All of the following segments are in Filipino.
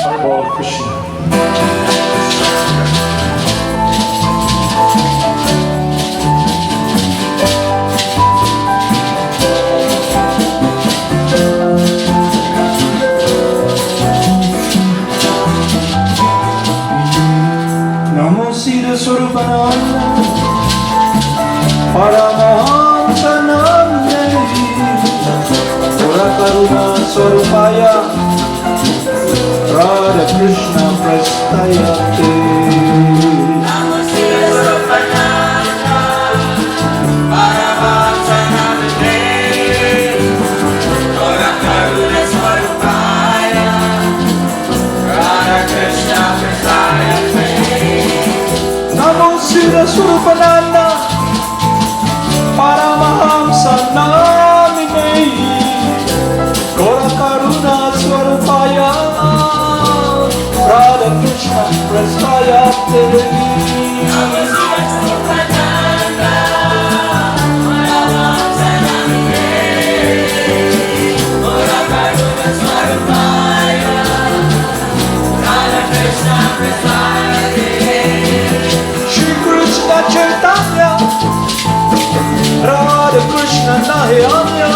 Lord Krishna. Namo Siddha Swarupananda Paramahamsa Namne Pura Karuna Swarupaya Radha Krishna Prastayate. Namo Siddha Swarupananda Paramahamsa Namne Pura Karuna Swarupaya Radha Krishna Prastayate. Namo Siddha Swarupananda Paramahamsa Namne Pura Karuna Swarupaya Radha Krishna Prastayate. Namo Siddha Swarupananda Paramahamsa Namne Pura Karuna Swarupaya Radha Krishna Prastayate. Shri Krishna Chaitanya Radha Krishna Nayanya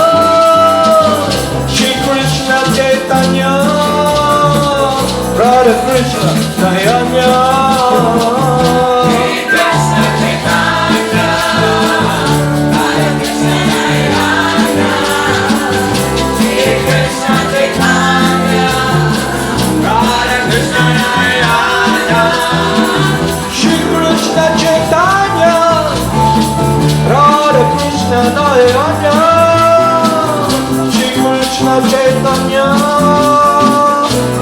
Shri Krishna Chaitanya Radha Krishna Nayanya Krishna Chaitanya Radha Krishna Nayana Krishna Chaitanya Radha Krishna Nayana Shri Krishna Chaitanya Radha Krishna Nayanya Shri Krishna Chaitanya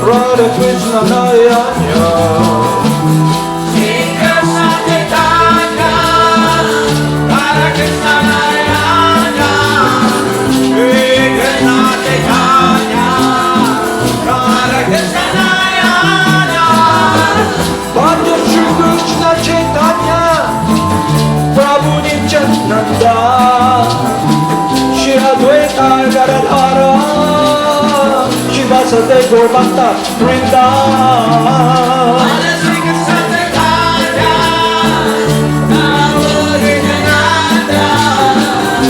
Radha Krishna Nayanya Krishna Chaitanya Radha Krishna Nayana Krishna Chaitanya Radha Krishna Nayana Bhagwan Shri Krishna Chaitanya Prabhu Nityananda Shri Advaita Gadadhara Shri Vasudeva Govardhana Vrinda Shri Krishna Chaitanya Prabhu Nityananda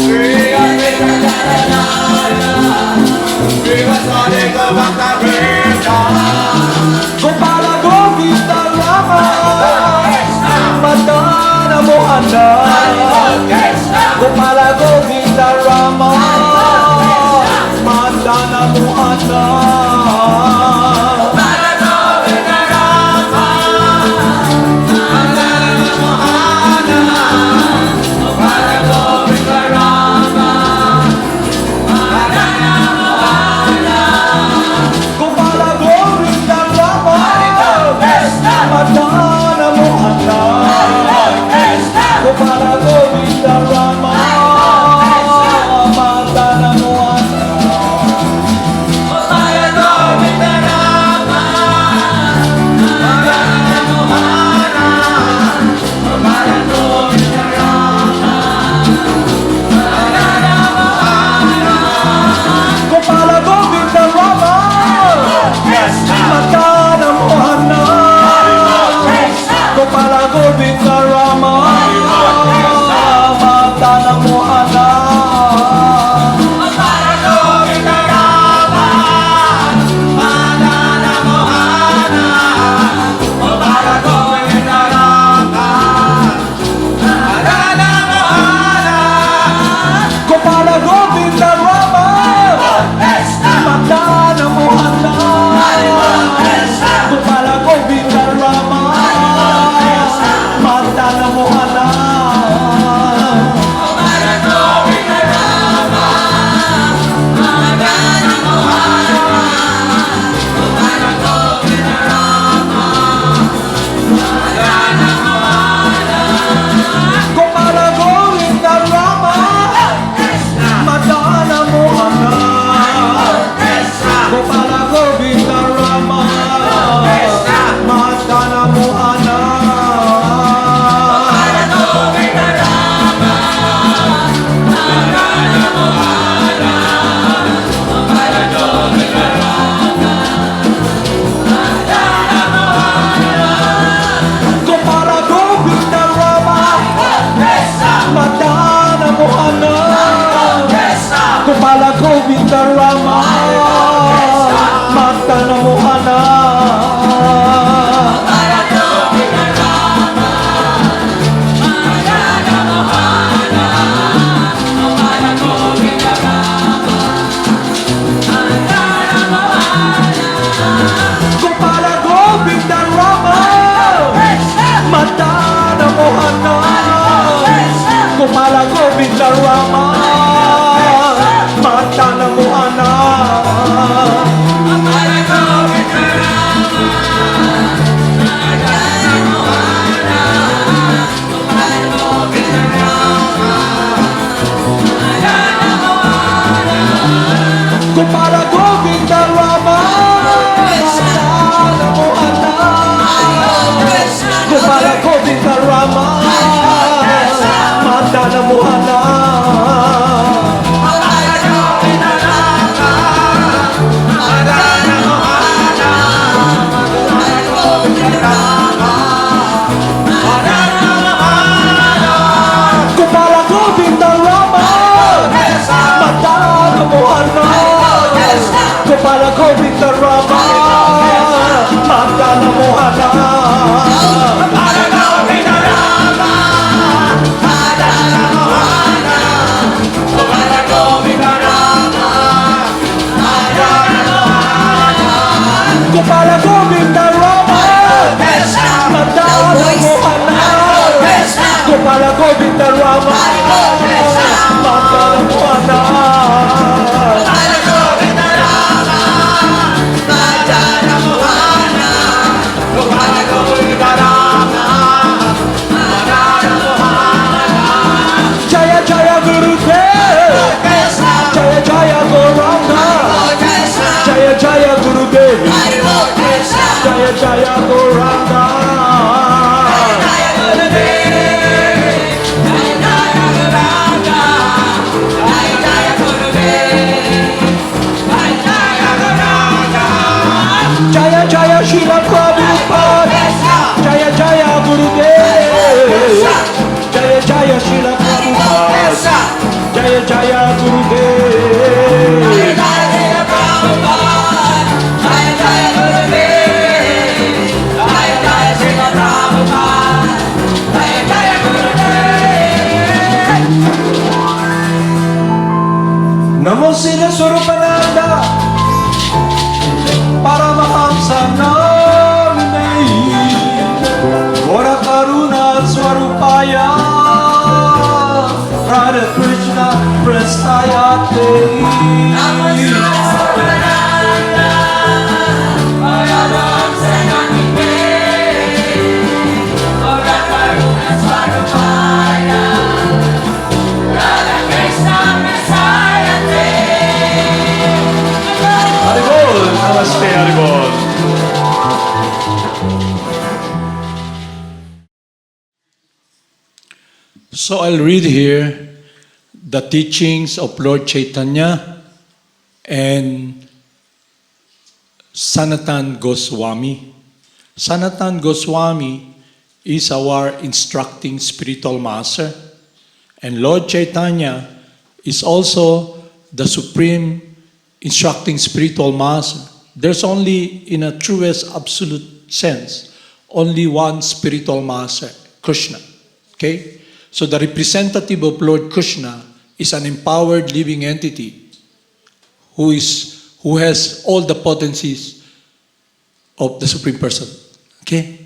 Shri Advaita Gadadhara Shri Vasudeva Govardhana Gopala Govinda Rama Madana Mohana Gopala Govinda Rama Madana Mohana Gopala Govinda Rama Madana Mohana Gopala Govinda Rama Madana Gopala Govinda Rama Madana Mohana Gopala Govinda Rama Madana Mohana Gopala Govinda Rama Madana Mohana Gopala Govinda Rama Madana Mohana Gopala Govinda Rama Madana Mohana Gopala Govinda Rama Madana Mohana Govinda Rama Mata Namo Anak Gopala Govinda Rama Mata Namo Anak Gopala Govinda Rama Mata Namo Anak Gopala Govinda Rama Mata Namo Anak Gopala Govinda Rama Mata Namo Anak Gopala Govinda Rama Mata Namo Anak Gopala Govinda Rama Mata Namo Anak Jaya Jaya Gurudev Jaya Jaya Gauranga Jaya Jaya Gurudev Jaya Jaya Gauranga Jaya Jaya Srila Prabhupada Jaya Jaya Gurudev Jaya Jaya Srila Prabhupada Jaya Jaya Gurudev Namo Sila Swarupananda Paramahamsa Namine Vora Karuna Swarupaya Radha Krishna Prestayate Haribol, Namaste Haribol. So I'll read here the teachings of Lord Chaitanya and Sanatan Goswami. Sanatan Goswami is our instructing spiritual master, and Lord Chaitanya is also the supreme instructing spiritual master. There's only, in a truest absolute sense, only one spiritual master, Krishna. Okay? So the representative of Lord Krishna is an empowered living entity who has all the potencies of the Supreme Person. Okay?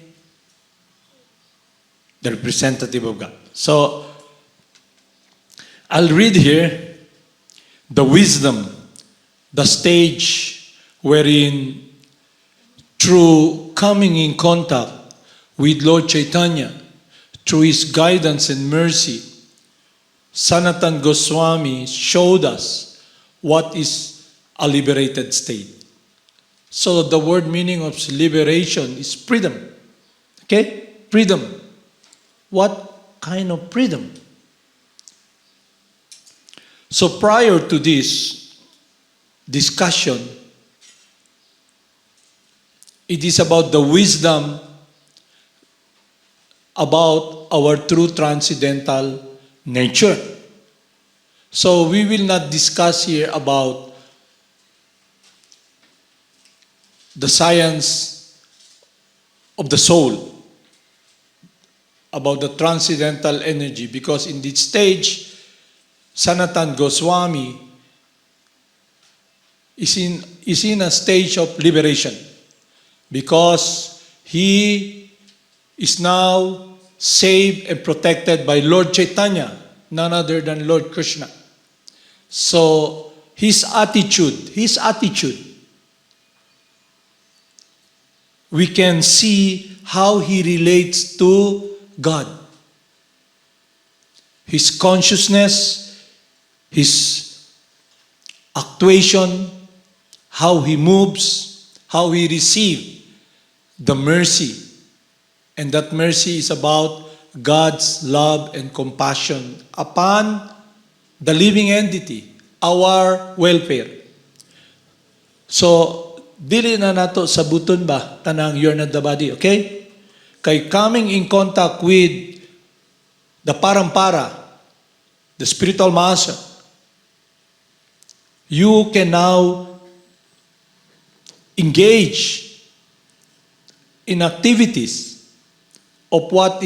The representative of God. So I'll read here the wisdom, the stage wherein through coming in contact with Lord Chaitanya, through his guidance and mercy, Sanatan Goswami showed us what is a liberated state. So the word meaning of liberation is freedom. Okay? Freedom. What kind of freedom? So prior to this discussion, it is about the wisdom about our true transcendental nature. So we will not discuss here about the science of the soul, about the transcendental energy, because in this stage, Sanatan Goswami is in a stage of liberation, because he is now saved and protected by Lord Chaitanya. none other than Lord Krishna. So, his attitude, we can see how he relates to God. His consciousness, his actuation, how he moves, how he receives the mercy. And that mercy is about God's love and compassion upon the living entity, our welfare. So, dili na nato sabuton ba, tanang you're not the body, okay? Kay coming in contact with the parampara, the spiritual master, you can now engage in activities of what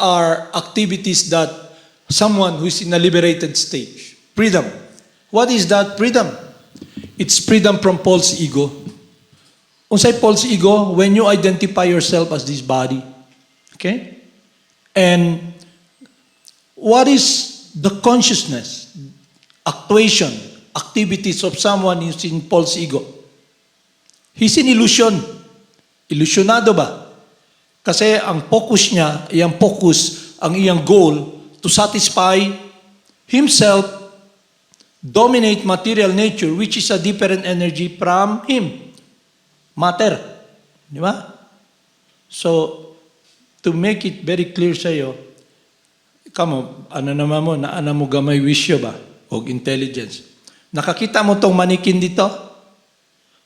are activities that someone who is in a liberated stage. Freedom. What is that freedom? It's freedom from false ego. Unsay false ego? When you identify yourself as this body. Okay? And what is the consciousness, actuation, activities of someone who's in false ego? He's in illusion. Ilusyonado ba? Kasi ang focus niya, ang iyang goal to satisfy himself, dominate material nature, which is a different energy from him. Matter. Di ba? So, to make it very clear sa iyo, kamo, naana mo gamay wisyo ba? O intelligence. Nakakita mo tong manikin dito?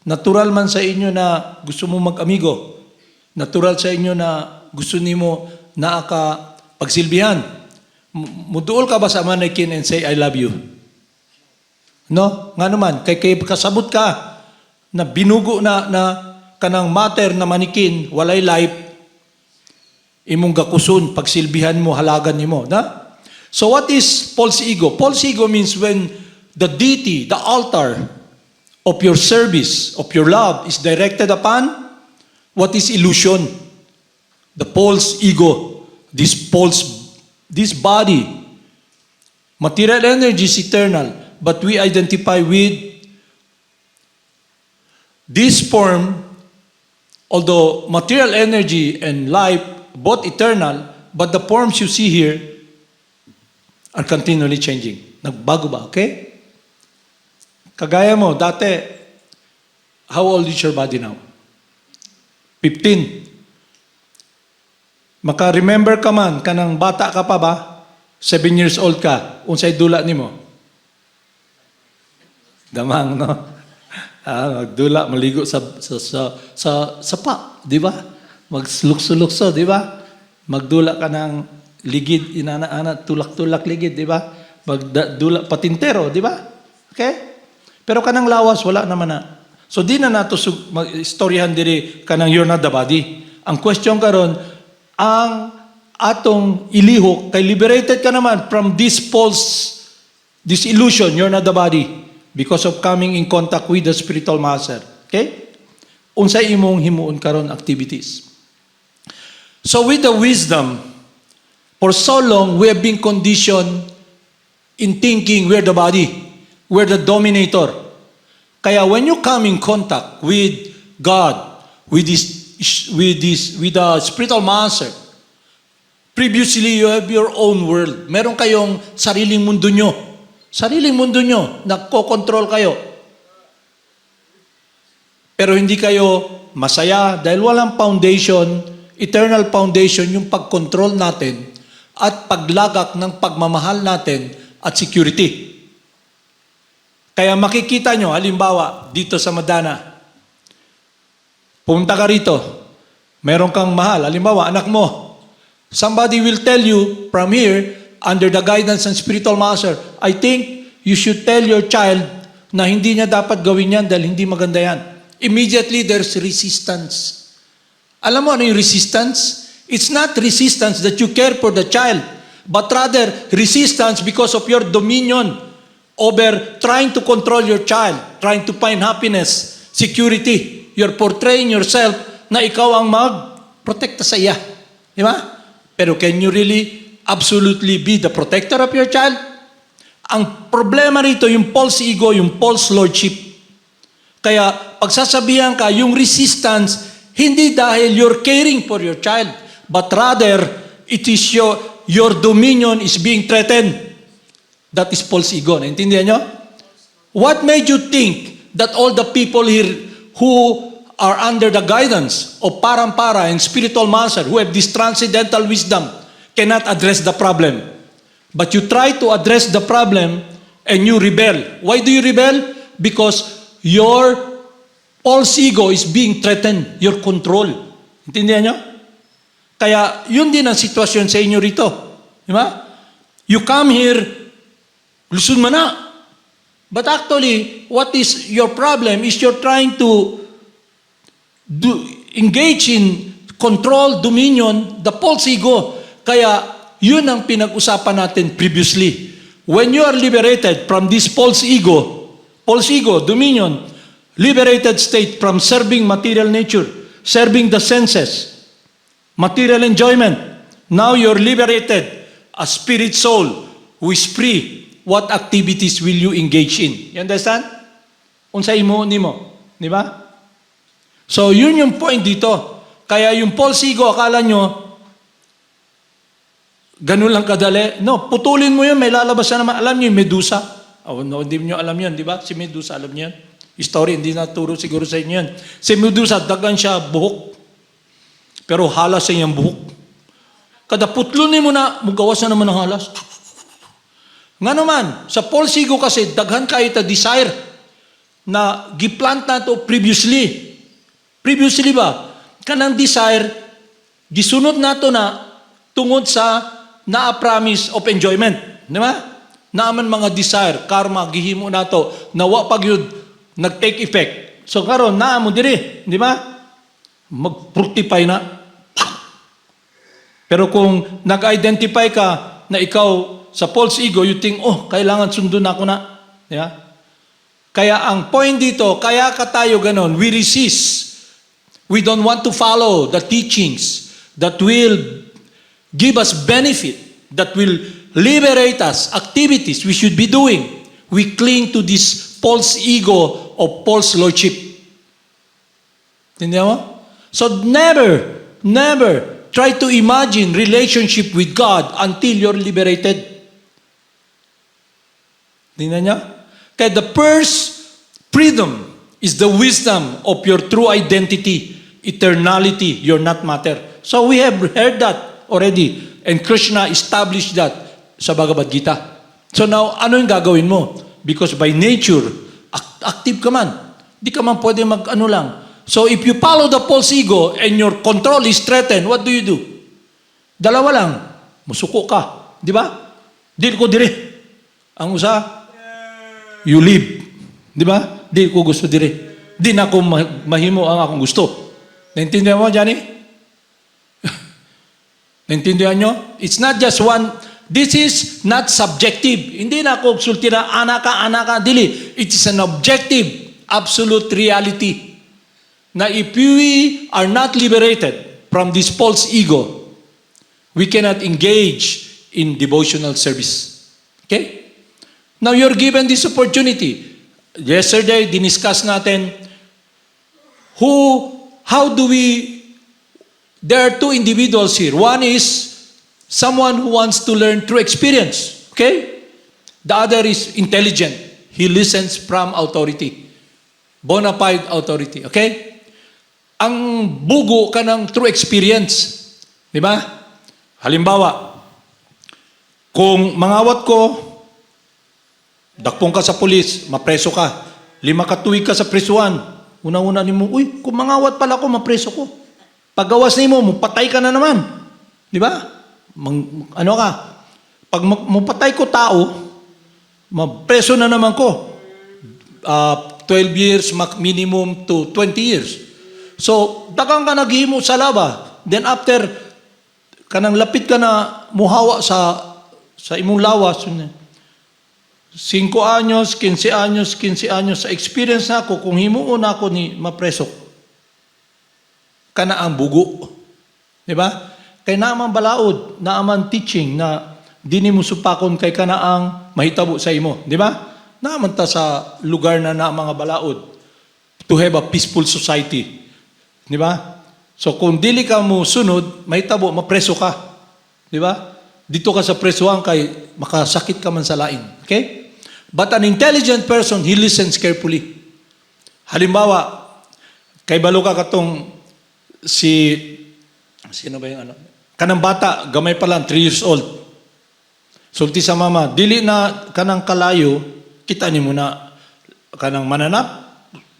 Natural man sa inyo na gusto mo mag-amigo. Natural sa inyo na gusto nimo na pagsilbihan. Muduol ka ba sa manikin and say, I love you? No? Nga naman, kay kasabot ka na binugo na kanang matter na manikin, walay life, imong gakusun, pagsilbihan mo, halagan nimo. Na? So what is false ego? False ego means when the deity, the altar of your service, of your love is directed upon what is illusion? The false ego, this body. Material energy is eternal, but we identify with this form, although material energy and life, both eternal, but the forms you see here are continually changing. Nagbago ba, okay? Kagaya mo, dati, how old is your body now? 15. Maka-remember ka man, kanang bata ka pa ba? 7 years old ka, unsay dula nimo? Damang, no? Magdula, maligo sa sapa, di ba? Magsulok-sulokso, di ba? Magdula ka ng ligid, inana-ana, tulak-tulak ligid, di ba? Magdula patintero, di ba? Okay? Pero kanang lawas, wala naman na. So di na nato istoryahan diri kanang you're not the body. Ang question karon, ang atong ilihok, kay liberated ka naman from this illusion, you're not the body, because of coming in contact with the spiritual master. Okay? Unsay imong himuon karon activities. So with the wisdom, for so long, we have been conditioned in thinking we're the body, we're the dominator. Kaya when you come in contact with God, with the spiritual master, previously you have your own world. Meron kayong sariling mundo nyo. Sariling mundo nyo, nagko-control kayo. Pero hindi kayo masaya dahil walang foundation, eternal foundation yung pag-control natin at paglagak ng pagmamahal natin at security. Kaya makikita nyo, halimbawa, dito sa Madana, pumunta ka rito, meron kang mahal, halimbawa, anak mo. Somebody will tell you from here, under the guidance ng spiritual master, I think you should tell your child na hindi niya dapat gawin yan dahil hindi maganda yan. Immediately, there's resistance. Alam mo ano yung resistance? It's not resistance that you care for the child, but rather resistance because of your dominion over trying to control your child, trying to find happiness, security. You're portraying yourself na ikaw ang mag-protekta sa iya. Di ba? Pero can you really absolutely be the protector of your child. Ang problema rito, yung false ego, yung false lordship. Kaya pagsasabihan ka, yung resistance, hindi dahil you're caring for your child, but rather, it is your dominion is being threatened. That is false ego. Naintindihan nyo? What made you think that all the people here who are under the guidance of parampara and spiritual master who have this transcendental wisdom cannot address the problem? But you try to address the problem and you rebel. Why do you rebel? Because your false ego is being threatened, your control. Intindihan nyo? Kaya yun din ang sitwasyon sa inyo rito. Di ba? You come here, lusod mo na. But actually, what is your problem is you're trying to engage in control, dominion, the false ego. Kaya yun ang pinag-usapan natin previously. When you are liberated from this false ego, dominion, liberated state from serving material nature, serving the senses, material enjoyment. Now you're liberated, a spirit soul who is free. What activities will you engage in? You understand? Unsay mo, ni mo. Di ba? So, yun yung point dito. Kaya yung false ego, akala nyo, ganun lang kadali. No, putulin mo yun, may lalabas na naman. Alam nyo yung Medusa. Oh, no, hindi nyo alam yun, di ba? Si Medusa, alam nyo yun? Story, hindi naturo siguro sa inyo yun. Si Medusa, dagan siya buhok. Pero halas sa iyang buhok. Kada putlunin mo na, magawas na naman ng halas. Nga naman, sa false ego kasi, daghan kayo ta desire na giplant na to previously. Previously ba? Kanang desire, gisunod na to na tungod sa naa-promise of enjoyment. Di ba? Naaman mga desire, karma, gihimo na to, nawa pag yun, nag-take effect. So karon naamo diri, di ba? Mag-fructify na. Pero kung nag-identify ka na ikaw sa false ego, you think, oh, kailangan sundon ako na. Yeah? Kaya ang point dito, kaya ka tayo ganon, we resist. We don't want to follow the teachings that will give us benefit, that will liberate us, activities we should be doing. We cling to this false ego of false lordship. Tindihan mo? So never try to imagine relationship with God until you're liberated. Tingnan niya? Kaya the first freedom is the wisdom of your true identity, eternality, you're not matter. So we have heard that already. And Krishna established that sa Bhagavad Gita. So now, ano yung gagawin mo? Because by nature, active ka man. Di ka man pwede mag-ano lang. So if you follow the false ego and your control is threatened, what do you do? Dalawa lang. Musuko ka. Di ba? Di ko dire. Ang usa, you live. Di ba? Di ko gusto dire. Di na ako mahimo ang akong gusto. Naintindihan mo, Johnny? Naintindihan nyo? It's not just one. This is not subjective. Hindi na ako sultira, anak ka, dili. It is an objective, absolute reality. Na if we are not liberated from this false ego, we cannot engage in devotional service. Okay? Now, you're given this opportunity. Yesterday, diniscuss natin, how do we, there are two individuals here. One is someone who wants to learn through experience. Okay? The other is intelligent. He listens from authority. Bona fide authority. Okay? Ang bugo ka ng through experience. Di ba? Halimbawa, kung mangawat ko, dakpong ka sa pulis, mapreso ka. 5 katuig ka sa presuan. Una-una ni mo, uy, kung mangawat pala ko, mapreso ko. Paggawas ni mo, patay ka na naman. Di ba? Ano ka? Pag mapatay ko tao, mapreso na naman ko. 12 years minimum to 20 years. So, dagang ka naghimo sa laba. Then after, kanang lapit ka na muhawa sa imong lawas, 5 anyos, 15 anyos, sa experience na ako, kung himuon ako ni mapreso, kana ang bugo. Di ba? Kay naaman balaod, naaman teaching na dini mo supakon kay kanaang mahitabo sa imo. Di ba? Naaman ta sa lugar na mga balaod to have a peaceful society. Di ba? So kung dili ka mo sunod, mahitabo, mapreso ka. Di ba? Dito ka sa presuhan kay makasakit ka man sa lain. Okay? But an intelligent person, he listens carefully. Halimbawa, kay balo ka katong sino ba yung ano? Kanang bata, gamay pa lang, 3 years old. Sulti sa mama, dili na kanang kalayo, kita ni mo na kanang mananap,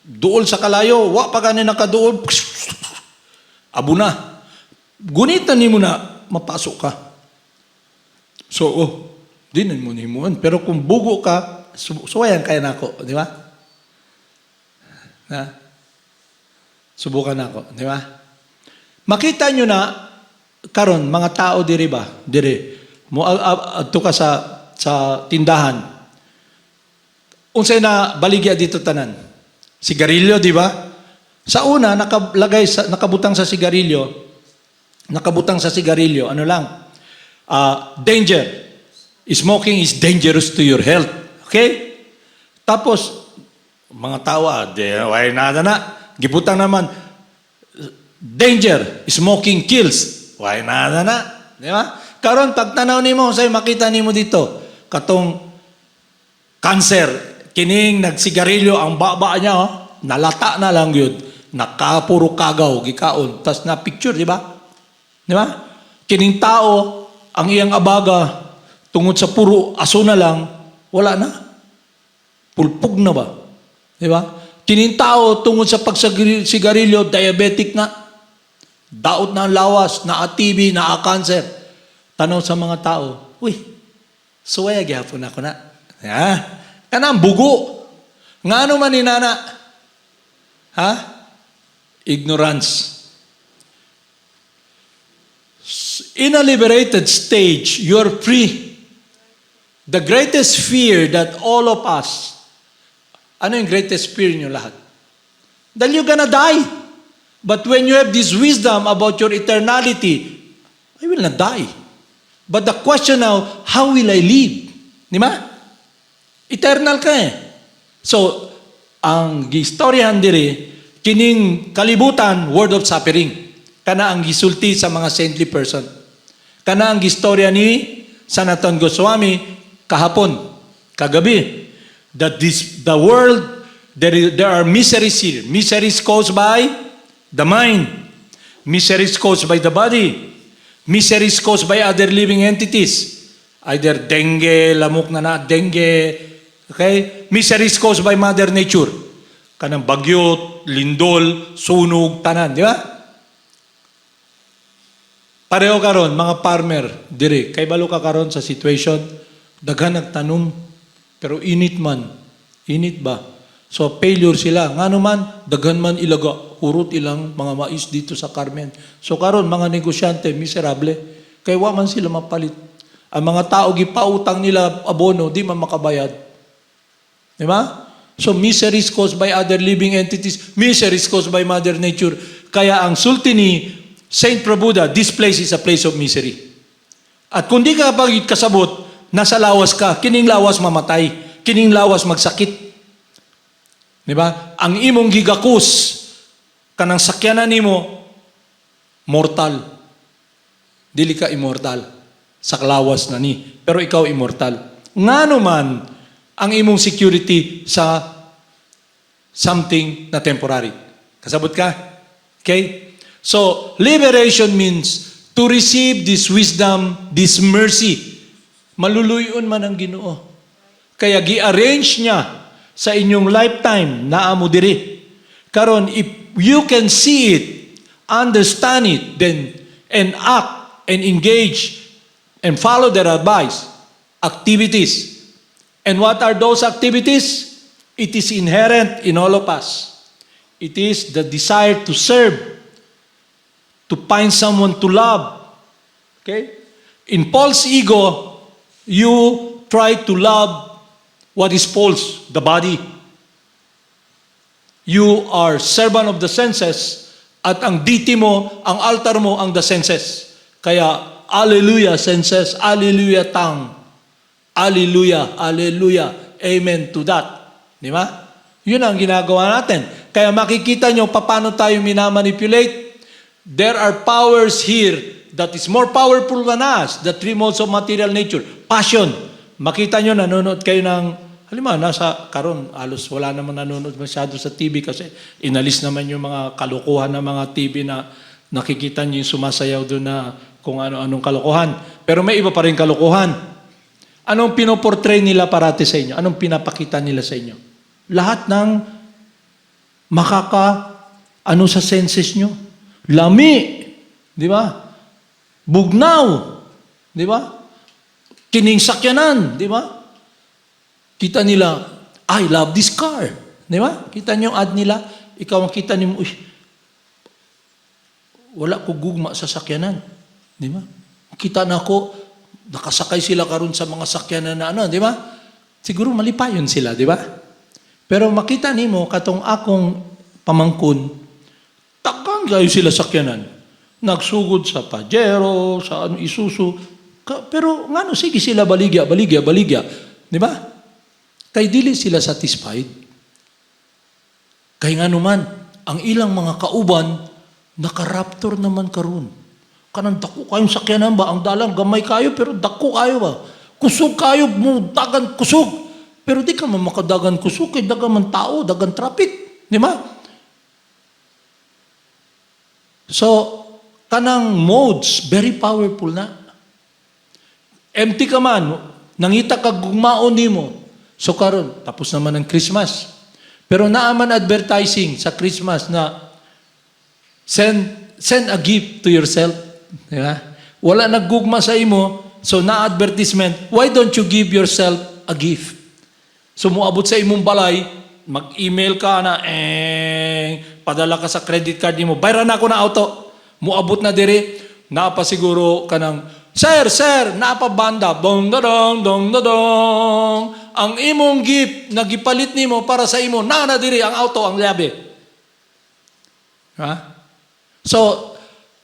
duol sa kalayo, wa pa kanin nakaduol, abo na. Gunitan ni mo na, mapasok ka. So, di na mo nimuan. Pero kung bugo ka, suwayan kaya na ako, di ba? Subukan ako, di ba? Makita nyo na, karon mga tao diri ba? Diri. Mo adto ka sa tindahan. Unsay na baligya dito tanan? Sigarilyo, di ba? Sa una nakabutang sa sigarilyo, ano lang? Danger. Smoking is dangerous to your health. Okay? Tapos mga tao, why nada na. Gibutang naman, danger, smoking kills. Why nada na. Di ba? Karon pag tanaw nimo, say makita nimo dito, katong cancer, kining nagsigarilyo ang baba niya, nalata na lang yun, nakapuro kagaw, gikaon, tas na picture, di ba? Di ba? Kining tao, ang iyang abaga, tungod sa puro aso na lang, wala na. Pulpog na ba? Di ba? Kining tao, tungod sa pagsigarilyo, diabetic na. Daot na ang lawas, na-TB, na-cancer. Tanaw sa mga tao, uy, suwaya gyapon ako na. Kanang bugo. Ngano man ni nana? Ignorance. In a liberated stage, you're free. The greatest fear that all of us, ano yung greatest fear nyo lahat? That you're gonna die. But when you have this wisdom about your eternality, I will not die. But the question now, how will I live? Di ba? Eternal ka eh. So, ang gistoryahan diri, kining kalibutan, word of suffering. Kana ang gisulti sa mga saintly person. Kana ang gistorya ni Sanatan Goswami kahapon, kagabi. That the world, there are miseries here. Miseries caused by the mind. Miseries caused by the body. Miseries caused by other living entities. Either dengue, lamok na dengue. Okay? Miseries caused by Mother Nature. Kanang bagyo, lindol, sunog, tanan. Di ba? Pareho karon mga farmer, diri. Kay balo ka karon sa situation, daghan nagtanom, pero init man. Init ba? So failure sila. Nga naman, daghan man ilaga. Urot ilang mga mais dito sa Carmen. So karon mga negosyante, miserable. Kaya wa man sila mapalit. Ang mga tao, gipautang nila abono, di man makabayad. Di ba? So miseries caused by other living entities, miseries caused by Mother Nature. Kaya ang sulti ni Saint Prabhupada, this place is a place of misery. At kung di ka pag kasabot, nasa lawas ka, kining lawas mamatay, kining lawas magsakit. Di ba? Ang imong gigakus, kanang sakyanan nimo, mortal. Dili ka immortal. Sa lawas na ni. Pero ikaw immortal. Ngano man ang imong security sa something na temporary. Kasabot ka? Okay? So, liberation means to receive this wisdom, this mercy. Maluluyon man ang Ginoo. Kaya gi-arrange niya sa inyong lifetime na amo diri. Karon, if you can see it, understand it, then and act and engage and follow their advice, activities. And what are those activities? It is inherent in all of us. It is the desire to serve, to find someone to love. Okay? In Paul's ego, you try to love what is false, the body. You are servant of the senses, at ang deity mo, ang altar mo, ang the senses. Kaya, hallelujah, senses, hallelujah, tongue. Hallelujah, hallelujah, amen to that. Di ba? Yun ang ginagawa natin. Kaya makikita nyo paano tayo minamanipulate. There are powers here that is more powerful than us. The three modes of material nature. Passion. Makita nyo, nanonood kayo ng, halimbawa, nasa karon halos wala naman nanonood masyado sa TV kasi inalis naman yung mga kalukuhan ng mga TV na nakikita nyo yung sumasayaw doon na kung ano-anong kalokohan. Pero may iba pa rin kalokohan. Anong pinoportray nila parati sa inyo? Anong pinapakita nila sa inyo? Lahat ng ano sa senses nyo. Lami. Di ba? Bugnaw. Di ba? Kining sakyanan. Di ba? Kita nila, I love this car. Di ba? Kita nyo yung ad nila. Ikaw ang kita nyo, uy, wala ko gugma sa sakyanan. Di ba? Kita na ako, nakasakay sila karon sa mga sakyanan na ano, di ba? Siguro malipayon sila, di ba? Pero makita nimo katong akong pamangkon, takang gayo sila sakyanan. Nagsugod sa Pajero, sa Isuzu. Pero ngano sige sila baligya. Di ba? Kay dili sila satisfied. Kay ngano man, ang ilang mga kauban, naka-raptor naman karon. Kanang dako kayong sakyanan ba? Ang dalang gamay kayo, pero dako kayo ba? Kusog kayo, mo dagan kusog. Pero di ka man makadagan kusog, kay dagan man tao, dagan traffic. Di ba? So, kanang modes, very powerful na. Empty ka man, nangita ka gugmaon nimo. So karon, tapos naman ang Christmas. Pero naaman advertising sa Christmas na send a gift to yourself. Diba? Wala naggugma sa imo, so na-advertisement, why don't you give yourself a gift? So muabot sa imong balay, mag-email ka na, padala ka sa credit card nimo, bayran na ako na auto. Muabot na dire, napa siguro ka ng, Sir, napa banda, dong dong. Ang imong gift, nagipalit nimo para sa imo, na dire ang auto, ang labi. Ha? So,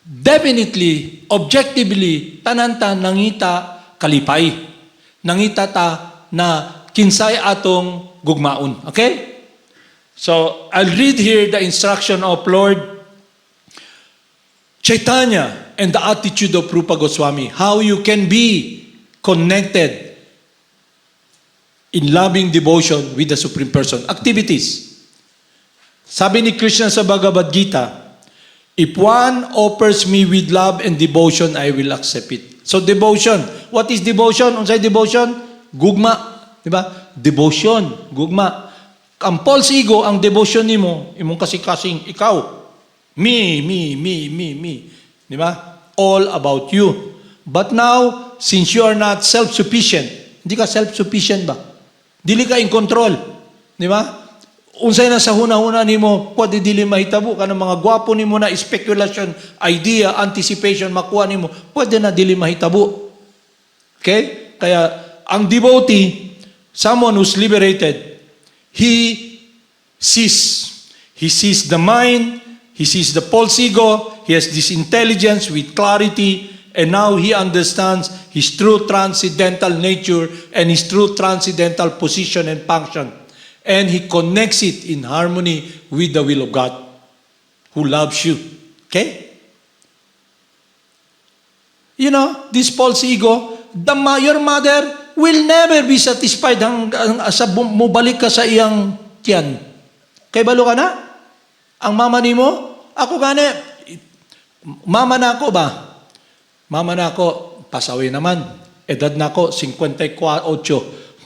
definitely, objectively, tanan-tan nangita kalipay. Nangita ta na kinsay atong gugmaon. Okay? So, I'll read here the instruction of Lord Chaitanya and the attitude of Rupa Goswami. How you can be connected in loving devotion with the Supreme Person. Activities. Sabi ni Krishna sa Bhagavad Gita, if one offers me with love and devotion, I will accept it. So devotion. What is devotion? Unsay devotion? Gugma. Diba? Devotion. Gugma. Ang false ego, ang devotion nimo, imong kasing-kasing, ikaw. Me. Diba? All about you. But now, since you are not self-sufficient, hindi ka self-sufficient ba? Dili ka in control. Diba? Unsay na sa huna-huna nimo, pwede dili mahitabo ka ng mga gwapo nimo na speculation, idea, anticipation, makuha nimo, pwede na dili mahitabo. Okay? Kaya, ang devotee, someone who's liberated, he sees the mind, he sees the false ego, he has this intelligence with clarity, and now he understands his true transcendental nature and his true transcendental position and function. And he connects it in harmony with the will of God who loves you. Okay? You know, this false ego, your mother will never be satisfied sa mubalik ka sa iyang tiyan. Kay balo ka na? Ang mama nimo, ako gani, mama na ako ba? Mama na ako, pasaway naman. Edad na ako, 58.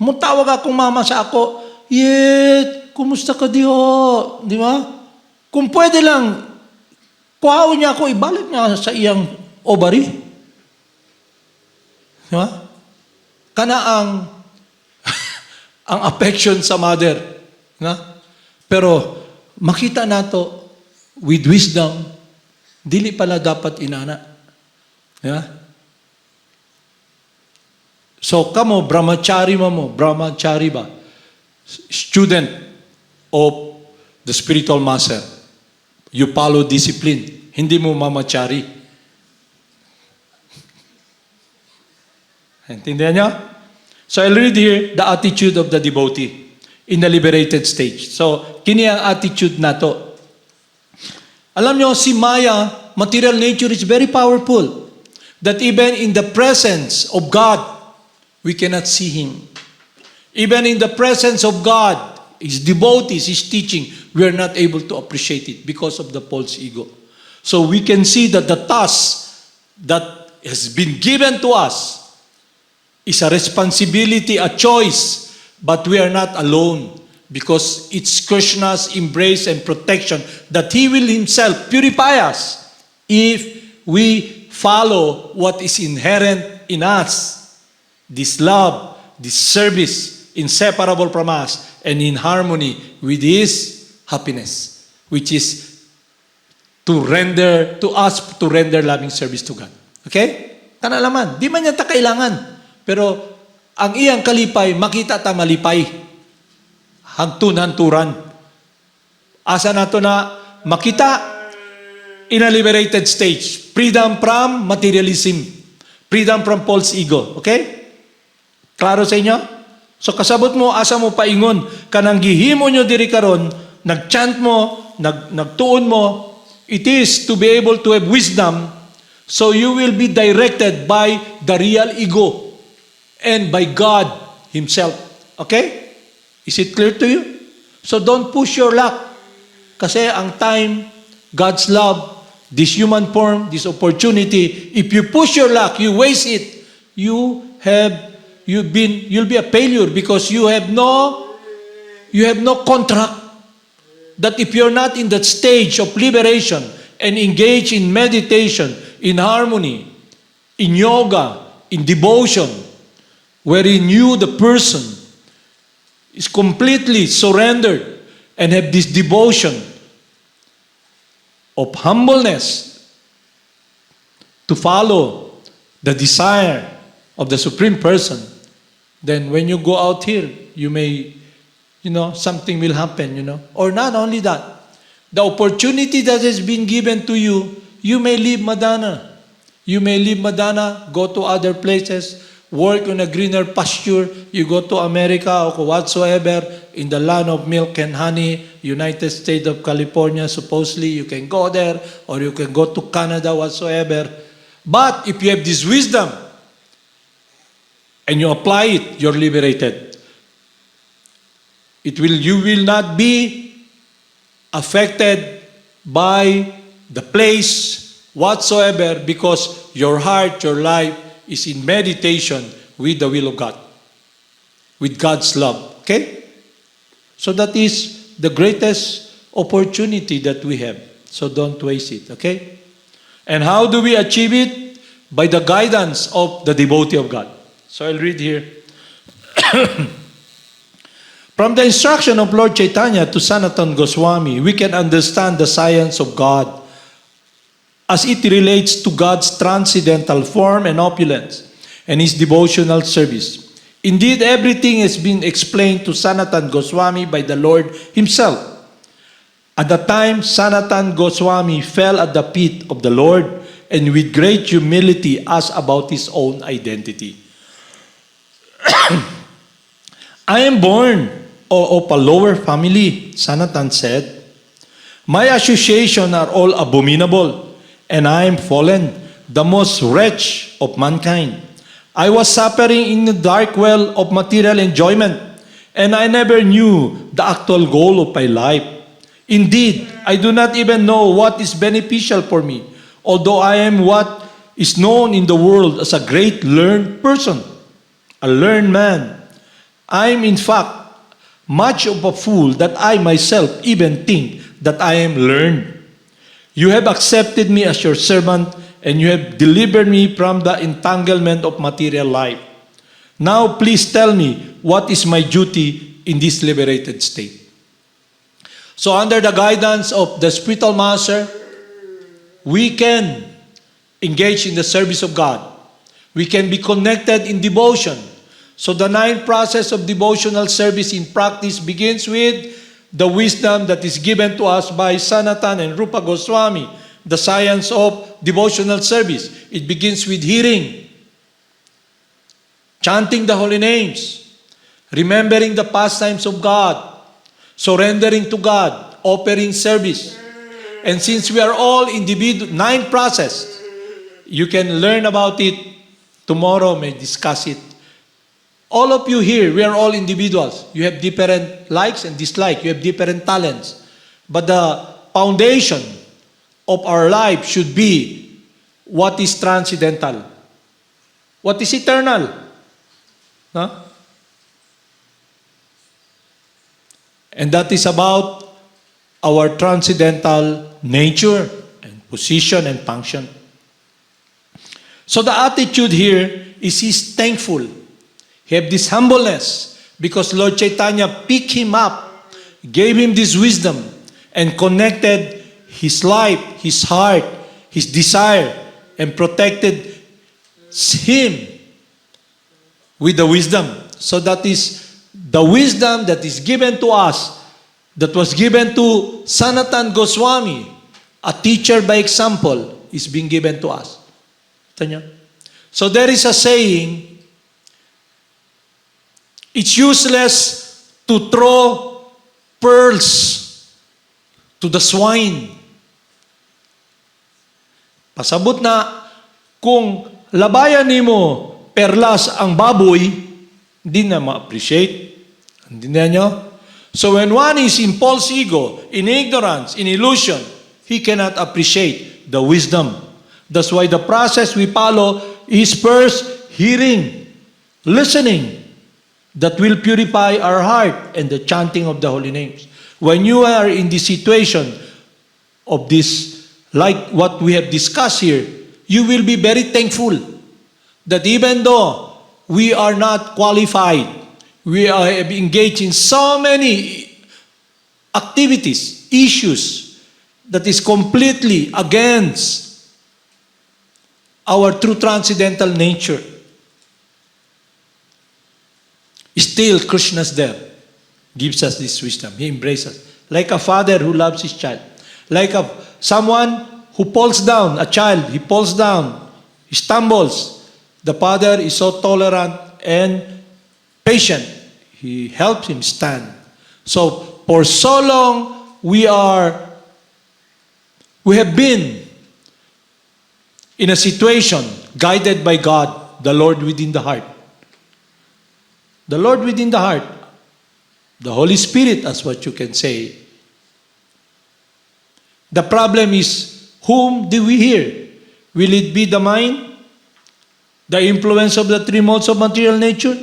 Mutawag akong mama sa ako, Yet, kumusta ka diho? Di ba? Kung pwede lang, kuhaw niya ako, ibalik niya sa iyang ovary. Di ba? Kana ang affection sa mother. Na? Pero, makita nato with wisdom, dili pala dapat inana. Di ba? So, kamo, brahmachari ba? Student of the spiritual master. You follow discipline. Hindi mo mamachari. Intindihan niyo? So I'll read here the attitude of the devotee in the liberated stage. So, kini ang attitude na to. Alam niyo, si Maya, material nature is very powerful. That even in the presence of God, we cannot see Him. Even in the presence of God, His devotees, His teaching, we are not able to appreciate it because of the false ego. So we can see that the task that has been given to us is a responsibility, a choice, but we are not alone because it's Krishna's embrace and protection that He will Himself purify us if we follow what is inherent in us, this love, this service, inseparable from us, and in harmony with His happiness, which is to render loving service to God. Okay? Kanalaman, di man niya ta kailangan. Pero ang iyang kalipay, makita ta malipay. Hantun-hanturan. Asa nato na makita in a liberated stage. Freedom from materialism. Freedom from false ego. Okay? Klaro sa inyo? So kasabot mo, asa mo paingon, kanang gihimo nyo diri karon, nagchant mo, nagtuon mo, it is to be able to have wisdom, so you will be directed by the real ego and by God Himself. Okay? Is it clear to you? So don't push your luck. Kasi ang time, God's love, this human form, this opportunity, if you push your luck, you waste it, you'll be a failure because you have no contract that if you're not in that stage of liberation and engage in meditation, in harmony, in yoga, in devotion, wherein you, the person, is completely surrendered and have this devotion of humbleness to follow the desire of the Supreme Person, then when you go out here, you may, something will happen, Or not only that, the opportunity that has been given to you, you may leave Madana. You may leave Madana, go to other places, work on a greener pasture. You go to America or whatsoever, in the land of milk and honey, United States of California, supposedly you can go there, or you can go to Canada, whatsoever. But if you have this wisdom, and you apply it, you're liberated. You will not be affected by the place whatsoever because your heart, your life is in meditation with the will of God, with God's love. Okay? So that is the greatest opportunity that we have. So don't waste it. Okay? And how do we achieve it? By the guidance of the devotee of God. So I'll read here. From the instruction of Lord Chaitanya to Sanatana Goswami, we can understand the science of God as it relates to God's transcendental form and opulence and His devotional service. Indeed, everything has been explained to Sanatana Goswami by the Lord Himself. At the time, Sanatana Goswami fell at the feet of the Lord and with great humility asked about his own identity. I am born of a lower family, Sanatan said. My associations are all abominable, and I am fallen, the most wretched of mankind. I was suffering in the dark well of material enjoyment, and I never knew the actual goal of my life. Indeed, I do not even know what is beneficial for me, although I am what is known in the world as a great learned person, a learned man. I am in fact much of a fool that I myself even think that I am learned. You have accepted me as your servant, and you have delivered me from the entanglement of material life. Now please tell me what is my duty in this liberated state. So under the guidance of the spiritual master, we can engage in the service of God. We can be connected in devotion. So the 9th process of devotional service in practice begins with the wisdom that is given to us by Sanatana and Rupa Goswami, the science of devotional service. It begins with hearing. chanting the holy names, remembering the pastimes of God, surrendering to God, offering service. And since we are all individual, 9 process, you can learn about it tomorrow, may discuss it. All of you here, we are all individuals. You have different likes and dislikes. You have different talents. But the foundation of our life should be what is transcendental. What is eternal? Huh? And that is about our transcendental nature and position and function. So the attitude here is he's thankful. He have this humbleness because Lord Chaitanya picked him up, gave him this wisdom, and connected his life, his heart, his desire, and protected him with the wisdom. So that is the wisdom that is given to us, that was given to Sanatan Goswami, a teacher by example, is being given to us. Tanya? So there is a saying, it's useless to throw pearls to the swine. Pasabot na, kung labayan nimo perlas ang baboy, hindi na ma-appreciate. Hindi na nyo? So when one is in false ego, in ignorance, in illusion, he cannot appreciate the wisdom. That's why the process we follow is first hearing, listening, that will purify our heart and the chanting of the holy names. When you are in the situation of this, like what we have discussed here, you will be very thankful that even though we are not qualified, we are engaged in so many activities, issues that is completely against our true transcendental nature. Still, Krishna's there, gives us this wisdom. He embraces us. Like a father who loves his child. Like someone who falls down, a child, he falls down, he stumbles. The father is so tolerant and patient. He helps him stand. So, for so long, we have been in a situation guided by God, the Lord within the heart. The Lord within the heart, the Holy Spirit, as what you can say. The problem is, whom do we hear? Will it be the mind, the influence of the 3 modes of material nature,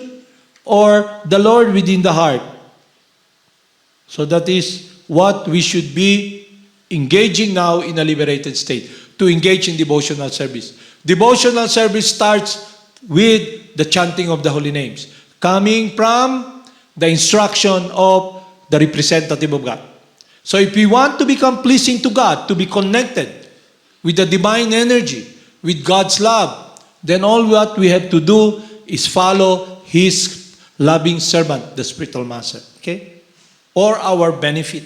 or the Lord within the heart? So that is what we should be engaging now in a liberated state, to engage in devotional service. Devotional service starts with the chanting of the holy names, coming from the instruction of the representative of God. So if we want to become pleasing to God, to be connected with the divine energy, with God's love, then all what we have to do is follow His loving servant, the spiritual master. Okay? For our benefit.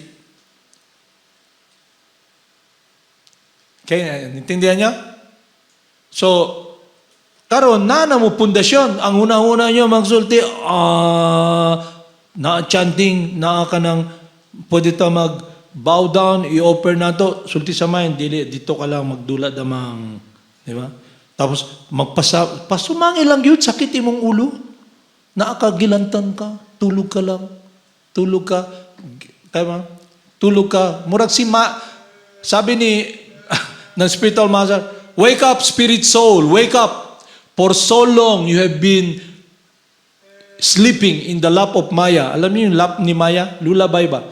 Okay? Intindihan niya? So, karon na mo pundasyon. Ang una-una nyo magsulti, na-chanting, na ka ng, pwede ta mag-bow down, i-offer na to, sulti sa mind, dito ka lang magdula damang, di ba? Tapos, pasumangi lang yun, sakit imong ulo, naakagilantan ka, tulog ka lang, tulog ka, murag sabi ni, ng spiritual master, wake up, spirit soul, wake up. For so long, you have been sleeping in the lap of Maya. Alam niyo yung lap ni Maya? Lullaby ba?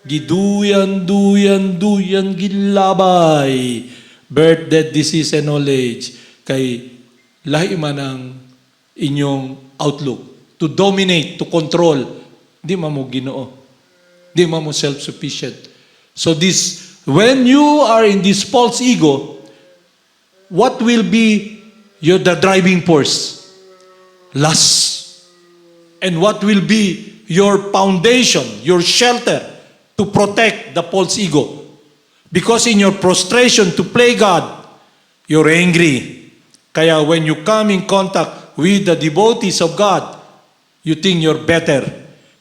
Giduyan, duyan, duyan, gilabay. Birth, death, disease, and old age. Kay lahi man ang inyong outlook. To dominate, to control. Di mo Ginoo. Di mo self-sufficient. So when you are in this false ego, what will be the driving force? Lust. And what will be your foundation, your shelter to protect the false ego? Because in your prostration to play God, you're angry. Kaya when you come in contact with the devotees of God, you think you're better.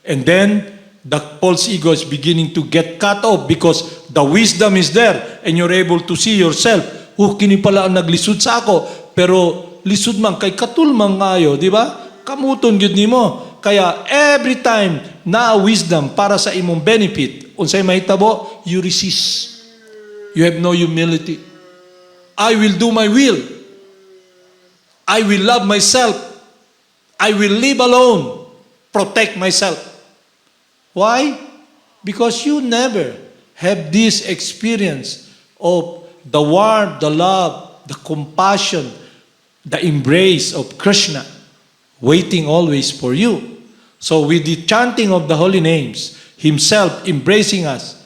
And then, the false ego is beginning to get cut off because the wisdom is there and you're able to see yourself. Kini pala ang naglisod sa ako, pero lisod man kay katul man ngayo, di ba? Kamuton gyud nimo. Kaya every time na wisdom para sa imong benefit, unsay mahitabo, you resist. You have no humility. I will do my will. I will love myself. I will live alone. Protect myself. Why? Because you never have this experience of the warmth, the love, the compassion, the embrace of Krishna waiting always for you. So with the chanting of the holy names, Himself embracing us,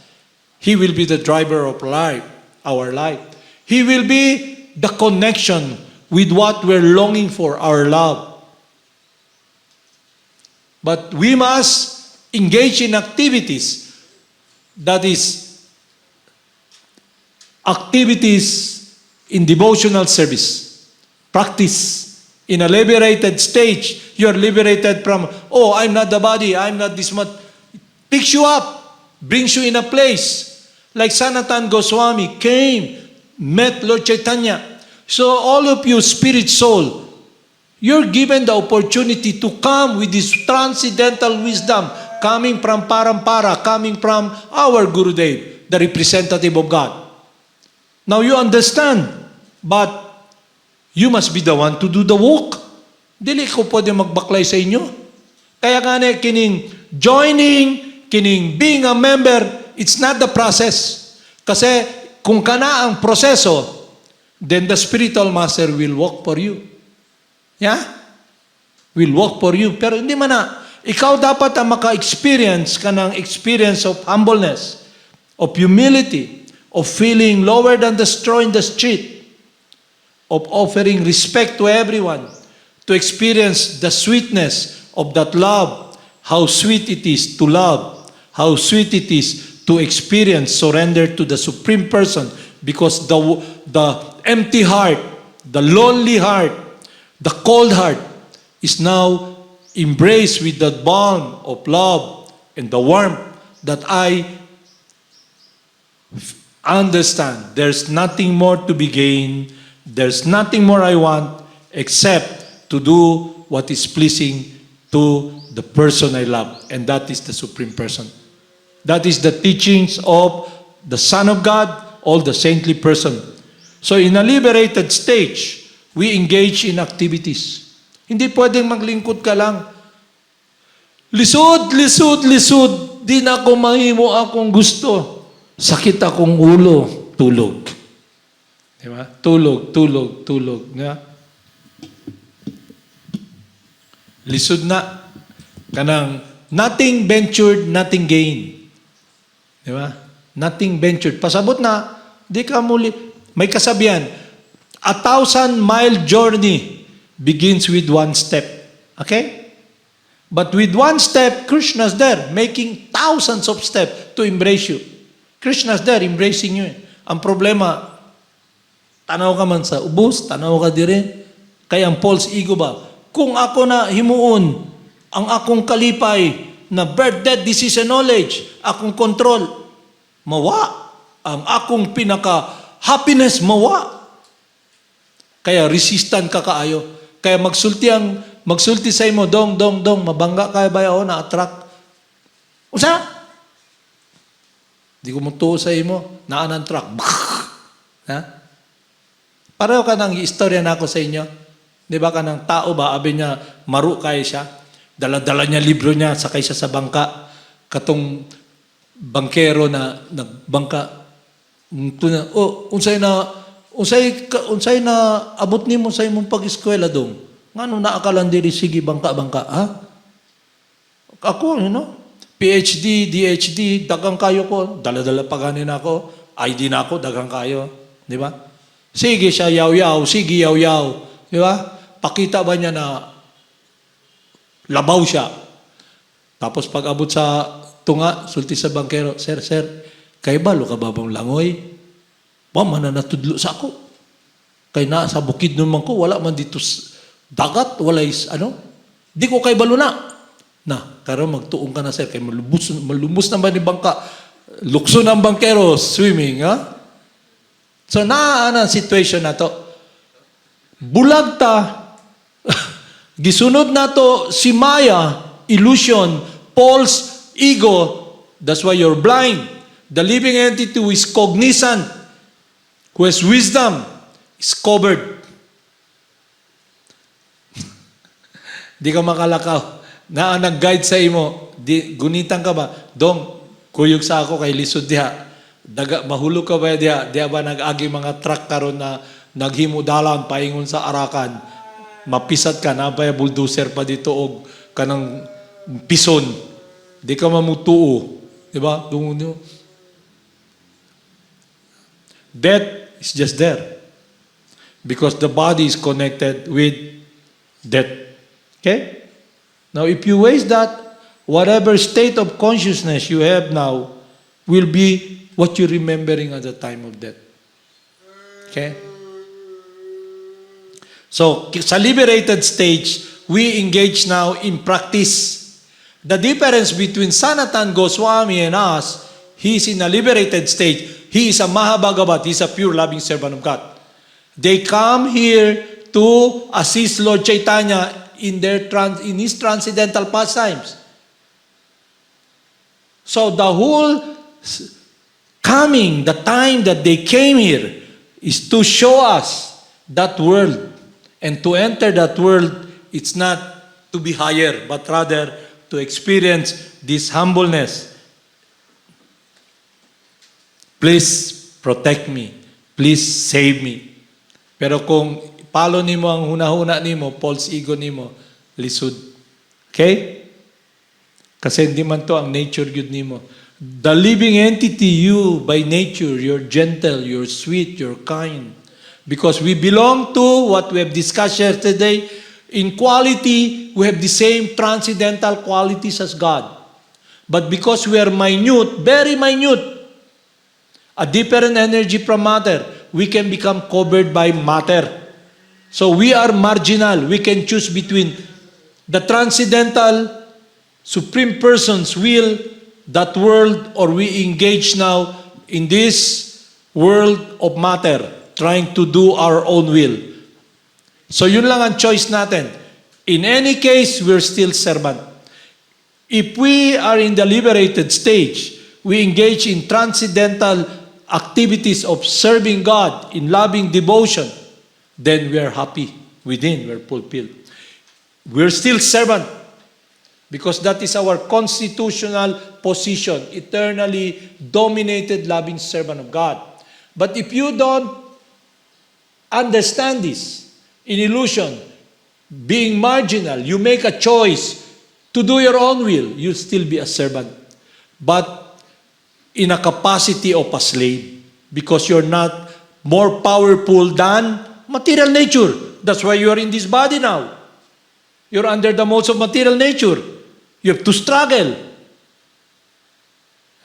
He will be the driver of life, our life. He will be the connection with what we're longing for, our love. But we must engage in activities, that is, activities in devotional service. Practice. In a liberated stage, you are liberated from, oh, I'm not the body, I'm not this much. Picks you up, brings you in a place. Like Sanatan Goswami came, met Lord Chaitanya. So all of you, spirit, soul, you're given the opportunity to come with this transcendental wisdom coming from Parampara, coming from our Gurudev, the representative of God. Now you understand, but you must be the one to do the work. Dili ko pwede magbaklay sa inyo. Kaya nga kining joining, kining being a member, it's not the process. Kasi kung kana ang proseso, then the spiritual master will work for you. Yeah? Will work for you. Pero hindi man na. Ikaw dapat ang maka-experience ka ng experience of humbleness, of humility, of feeling lower than the straw in the street, of offering respect to everyone, to experience the sweetness of that love, how sweet it is to love, how sweet it is to experience surrender to the Supreme Person, because the empty heart, the lonely heart, the cold heart is now embraced with that balm of love and the warmth that I understand. There's nothing more to be gained. There's nothing more I want except to do what is pleasing to the person I love. And that is the Supreme Person. That is the teachings of the Son of God, all the saintly person. So in a liberated stage, we engage in activities. Hindi pwedeng maglingkod ka lang. Lisod, lisod, lisod. Di na ako mahimo akong gusto. Sakit akong ulo. Tulog. Diba? Tulog, tulog, tulog. Diba? Lisod na. Kanang nothing ventured, nothing gained. Diba? Nothing ventured. Pasabot na, di ka muli. May kasabihan, 1,000-mile journey begins with one step. Okay? But with one step, Krishna's there, making thousands of steps to embrace you. Krishna's there, embracing you. Ang problema, tanaw ka man sa ubos, tanaw ka dire. Kaya ang false ego ba? Kung ako na himuon, ang akong kalipay na birth, death, disease, and knowledge, akong control, mawa. Ang akong pinaka-happiness, mawa. Kaya resistant ka kaayo. Kaya magsulti sa imo, dong, mabangga kaya ba ako na-attract? Usa? Di ko mutuo sa imo, naan-attract. Ha? Pareho ka ng istorya na ako sa inyo. Di ba ka ng tao ba, abi niya, maru kaya siya. Dala-dala niya libro niya, sakay siya sa bangka. Katong bangkero na nagbangka. Unsay na abot nimo sa imong pag-eskwela dong? Ngano naakalan diri sige bangka-bangka, ha? Ako, PhD, DHD, dagang kayo ko, dala-dala pa ganin ako, ID na ako, dagang kayo, di ba? Sige siya yaw-yaw, sige yaw-yaw, di ba? Pakita ba niya na labaw siya? Tapos pag abot sa tunga, sulti sa bangkero, sir, kay balo ka babang langoy? Wa man na natudlo sa ako. Kay na sa bukid naman ko, wala man dito dagat, walay, di ko kay baluna. Na, karon magtuong ka na, sir, kay malubos na ba ni bangka? Lukso ng bangkero, swimming, ha? So, ang situation na to. Bulag ta, gisunod na to si Maya, illusion, false ego, that's why you're blind. The living entity who is cognizant, who has wisdom, is covered. Di ka makalakaw. Na ang nag-guide sa imo, gunitan ka ba? Dong, kuyog sa ako kay lisod diha. Mahulog ka ba diha ba nag-agi mga truck karon na naghimudalan paingon sa Arakan. Mapisat ka na ba bulldozer pa dito og kanang pison. Di ka mamutuo, di ba? Death is just there. Because the body is connected with death. Okay? Now, if you waste that, whatever state of consciousness you have now will be what you're remembering at the time of death. Okay? So, sa liberated stage, we engage now in practice. The difference between Sanatan Goswami and us, he is in a liberated stage. He is a Mahabhagavat. He is a pure loving servant of God. They come here to assist Lord Chaitanya in his transcendental pastimes. So the whole coming, the time that they came here, is to show us that world. And to enter that world, it's not to be higher, but rather to experience this humbleness. Please protect me. Please save me. Pero kung palo nimo ang hunahuna nimo, false ego nimo, lisod. Okay? Kasi hindi man to ang nature yun nimo. The living entity, you by nature, you're gentle, you're sweet, you're kind. Because we belong to what we have discussed yesterday. In quality, we have the same transcendental qualities as God. But because we are minute, very minute, a different energy from matter, we can become covered by matter. So we are marginal. We can choose between the transcendental Supreme Person's will, that world, or we engage now in this world of matter, trying to do our own will. So yun lang ang choice natin. In any case, we're still servant. If we are in the liberated stage, we engage in transcendental activities of serving God, in loving devotion, then we are happy within, we're fulfilled. We're still servant because that is our constitutional position, eternally dominated, loving servant of God. But if you don't understand this, in illusion, being marginal, you make a choice to do your own will, you'll still be a servant. But in a capacity of a slave, because you're not more powerful than material nature. That's why you are in this body now. You're under the modes of material nature. You have to struggle.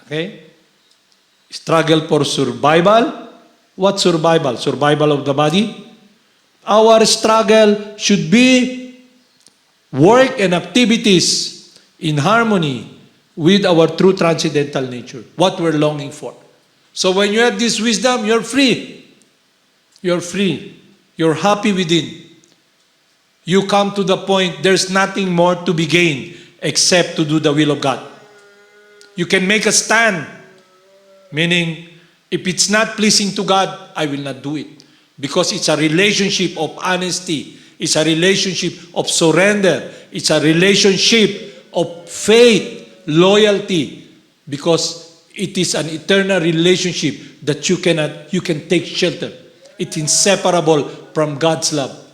Okay? Struggle for survival. What survival? Survival of the body? Our struggle should be work and activities in harmony with our true transcendental nature, what we're longing for. So when you have this wisdom, you're free. You're free. You're happy within. You come to the point, there's nothing more to be gained except to do the will of God. You can make a stand, meaning, if it's not pleasing to God, I will not do it. Because it's a relationship of honesty. It's a relationship of surrender. It's a relationship of faith, loyalty. Because it is an eternal relationship that you can take shelter. It's inseparable from God's love.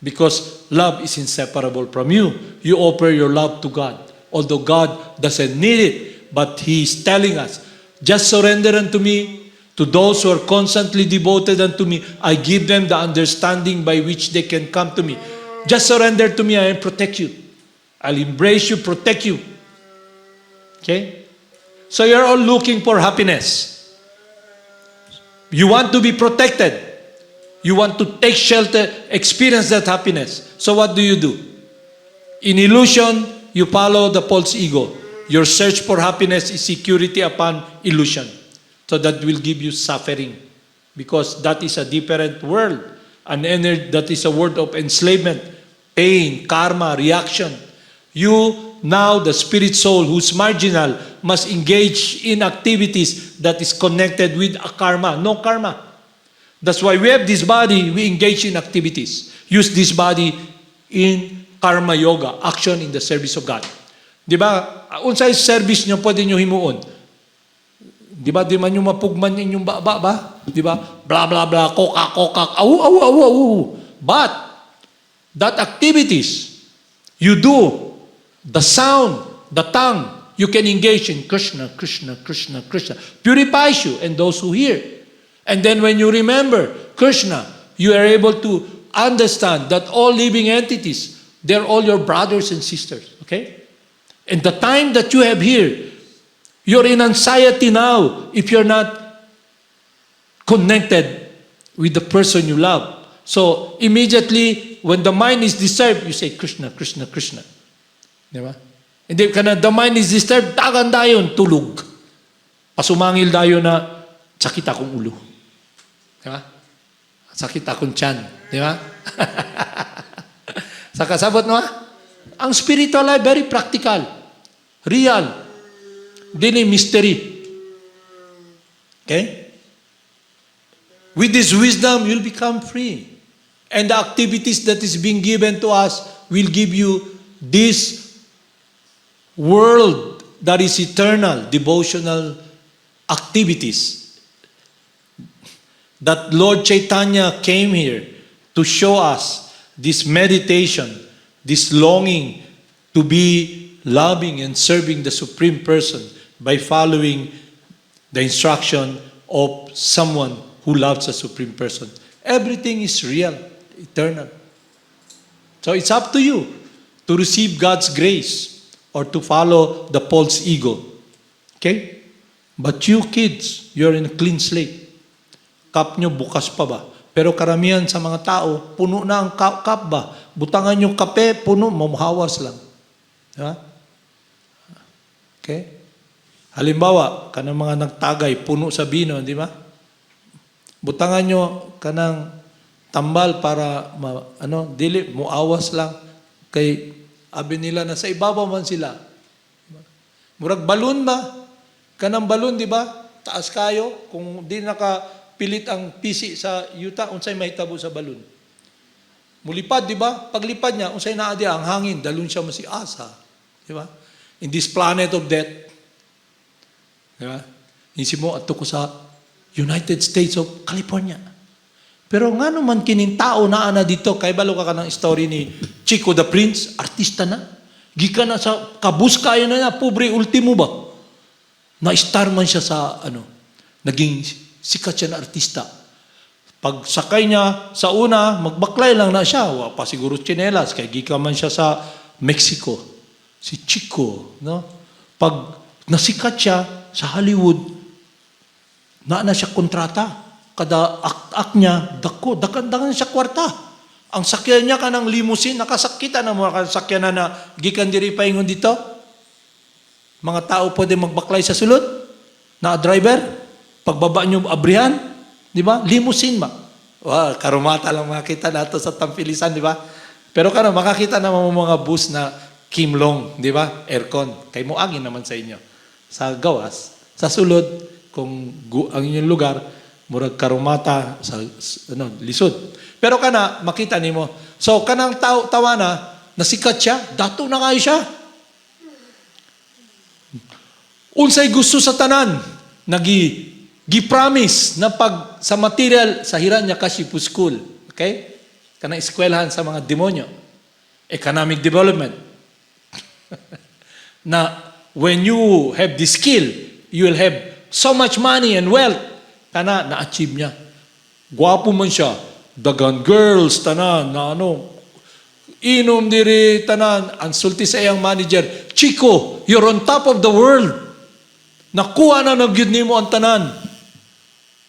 Because love is inseparable from you. You offer your love to God. Although God doesn't need it, but He is telling us, just surrender unto me. To those who are constantly devoted unto me, I give them the understanding by which they can come to me. Just surrender to me, I will protect you. I'll embrace you, protect you. Okay? So you're all looking for happiness. You want to be protected. You want to take shelter, experience that happiness. So what do? In illusion, you follow the false ego. Your search for happiness is security upon illusion. So that will give you suffering. Because that is a different world. An energy that is a world of enslavement, pain, karma, reaction. You, now the spirit soul who's marginal, must engage in activities that is connected with a karma. No karma. That's why we have this body, we engage in activities. Use this body in karma yoga, action in the service of God. Di ba? Unsay service nyo pwede nyo himuon? Di ba? Di man nyo mapugman inyong baba ba? Di ba? Blah, blah, blah, kokak, awu. But, that activities, you do, the sound, the tongue, you can engage in Krishna. Purifies you and those who hear. And then when you remember Krishna, you are able to understand that all living entities, they're all your brothers and sisters. Okay? And the time that you have here, you're in anxiety now if you're not connected with the person you love. So immediately, when the mind is disturbed, you say, Krishna. Di ba? Hindi ka na, the mind is disturbed, tagan dayon, tulog. Pasumangil dayon na, sakit akong ulo. Di ba? Sakit akong tiyan. Di ba? Sa kasabot no? Ang spiritual life, very practical. Real. Dili mystery. Okay? With this wisdom, you'll become free. And the activities that is being given to us will give you this world that is eternal, devotional activities. That Lord Chaitanya came here to show us this meditation, this longing to be loving and serving the Supreme Person by following the instruction of someone who loves the Supreme Person. Everything is real, eternal. So it's up to you to receive God's grace or to follow the false ego. Okay? But you kids, you're in a clean slate. Cup nyo bukas pa ba? Pero karamihan sa mga tao, puno na ang cup ba? Butangan yung kape, puno, mamuhawas lang. Diba? Okay? Halimbawa, kanang mga nagtagay, puno sa bino, di ba? Butangan nyo kanang tambal para, dili, muawas lang. Kay, abi nila na sa ibabaw man sila. Murag balon ba? Kanang balon, di ba? Taas kayo. Kung di nakapilit ang pisi sa yuta, unsay mahitabo sa balon. Mulipad, di ba? Paglipad niya, unsay naadi ang hangin, dalun siya masiasa. Di ba? In this planet of death. Di ba? Isip mo, ato ko sa United States of California. Pero nga naman kining tao na ana dito, kay balo ka ng story ni Chico the Prince, artista na. Gika na sa kabuskaya na niya, pobre ultimo ba? Na-star man siya sa, naging sikat siya na artista. Pag sakay niya sa una, magbaklay lang na siya. Wa pa siguro tsinelas, kay gika man siya sa Mexico. Si Chico, no? Pag nasikat siya sa Hollywood, na siya kontrata. Kada ak niya, dakan siya kwarta. Ang sakyan niya kanang limousine, nakasakita na mga kasakyan na gikan diri paingon dito. Mga tao pwede magbaklay sa sulod, na driver, pagbaba niyo abrihan, di ba? Limousine ba? Wow, karumata lang makita nato sa Tampilisan, di ba? Pero makakita naman mga bus na Kimlong, di ba? Aircon. Kay moangin naman sa inyo. Sa gawas, sa sulod, kung ang inyong lugar, murag karumata sa lisod. Pero makita nimo. So kanang tawa na nasikat siya, dato na kayo siya. Unsay gusto sa tanan, gi-promise na pag sa material sa Hiranyakashipu School, okay? Kanang eskwelahan sa mga demonyo, economic development. Na when you have the skill, you will have so much money and wealth. Na-achieve niya. Gwapo man siya. Dagan girls, tanan, inom diri, tanan. Ang sulti sa iyang manager, Chico, you're on top of the world. Nakuha na nagyud nimo ang tanan.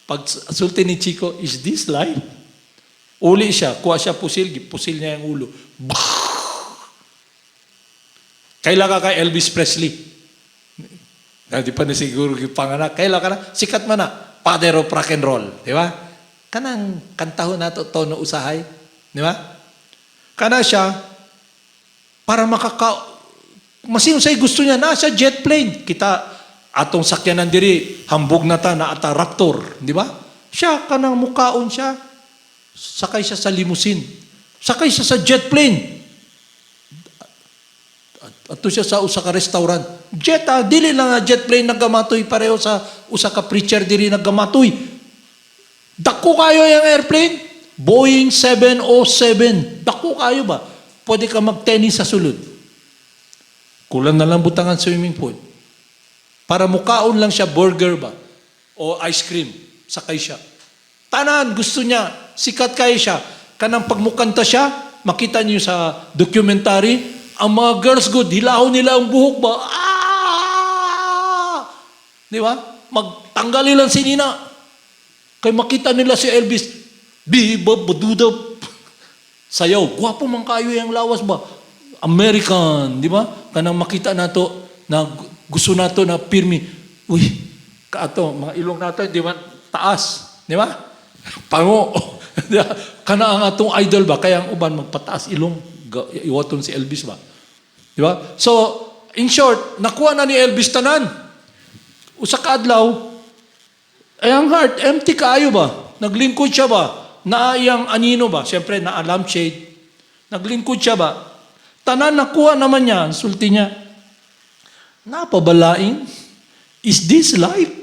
Pag sulti ni Chico, is this life? Uli siya, kuha siya pusil, pusil niya yung ulo. Kailan ka kay Elvis Presley? Di pa na siguro yung panganak. Kailan ka na? Sikat man na. Father of rock and roll. Di ba? Kanang kantahon na to, tono usahay. Di ba? Kana siya, para masino sa'y gusto niya, nasa jet plane. Kita, atong sakyanan diri, hambog na ta, na ata raptor. Di ba? Siya, kanang mukaon siya. Sakay siya sa limousine. Sakay siya sa jet plane. Ato siya sa usa ka restaurant. Jet dili lang nga jet plane naggamatoy pareho sa usa ka preacher diri naggamatoy. Dako kayo yung airplane? Boeing 707. Dako kayo ba? Pwede ka mag-tennis sa sulod. Kulang na lang butangan swimming pool. Para mukaon lang siya burger ba? O ice cream. Sakay siya. Tanan, gusto niya. Sikat kayo siya. Kanang pagmukanta siya, makita niyo sa documentary, ang mga girls good, hilahon nila ang buhok ba? Di ba? Magtanggalin lang si Nina. Kaya makita nila si Elvis, biba, badudab. Sayaw, gwapo man kayo yung lawas ba? American, di ba? Kanang makita nato na gusto nato na pirmi. Uy, kaato, mga ilong nato, di ba? Taas, di ba? Pango. Kana ang atong idol ba? Kaya ang uban magpataas ilong. Iwaton si Elvis ba? Di ba? So, in short, nakuha na ni Elvis tanan. Usa ka adlaw, ay ang heart, empty kaayo ba? Naglingkod siya ba? Naayang anino ba? Siyempre, na lampshade. Naglingkod siya ba? Tanan nakuha naman niya. Sulti niya, napabalain? Is this life?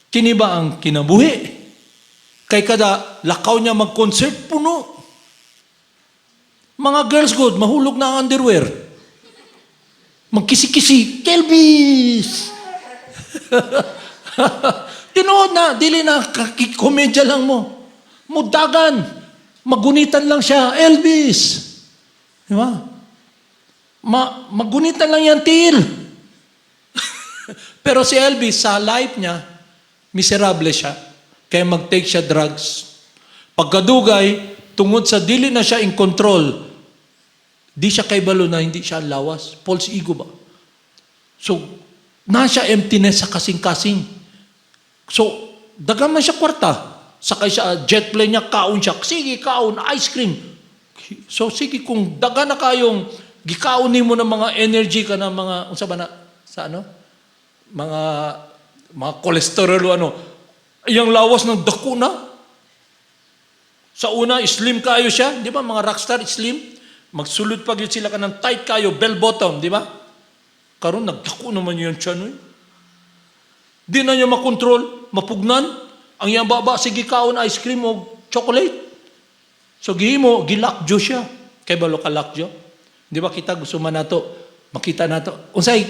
Kini ba ang kinabuhi? Kay kada lakaw niya mag-concert, puno. Mga girls good, mahulog na ang underwear. Magkisi-kisi, Elvis! Tinood na, dili na, komedya lang mo. Mudagan, magunitan lang siya, Elvis! Di ba? Magunitan lang yan, til. Pero si Elvis, sa life niya, miserable siya. Kaya mag-take siya drugs. Pagkadugay, tungod sa dili na siya in control, di siya kay balo na hindi siya lawas. False ego ba? So, nasa emptiness sa kasing-kasing. So, dagan man siya kwarta. Sakay siya, jet plane niya, kaon siya. Sige, kaon, ice cream. So, sige, kung dagan na kayong gikaunin mo ng mga energy ka na mga, unsa ba na, sa ano? Mga cholesterol o ano. Yung lawas ng dako na. Sa una, slim kayo siya. Di ba, mga rockstar, slim. Magsulod pag yun sila ka ng tight kayo, bell bottom, di ba? Karon nagdako naman yung tiyan, eh. Di na niya makontrol, mapugnan. Ang iyang baba, sige kaon, ice cream o chocolate. So, gihimo, gilakjo siya. Kaya balo ka lakjo? Di ba kita gusto man nato, makita nato. Unsay,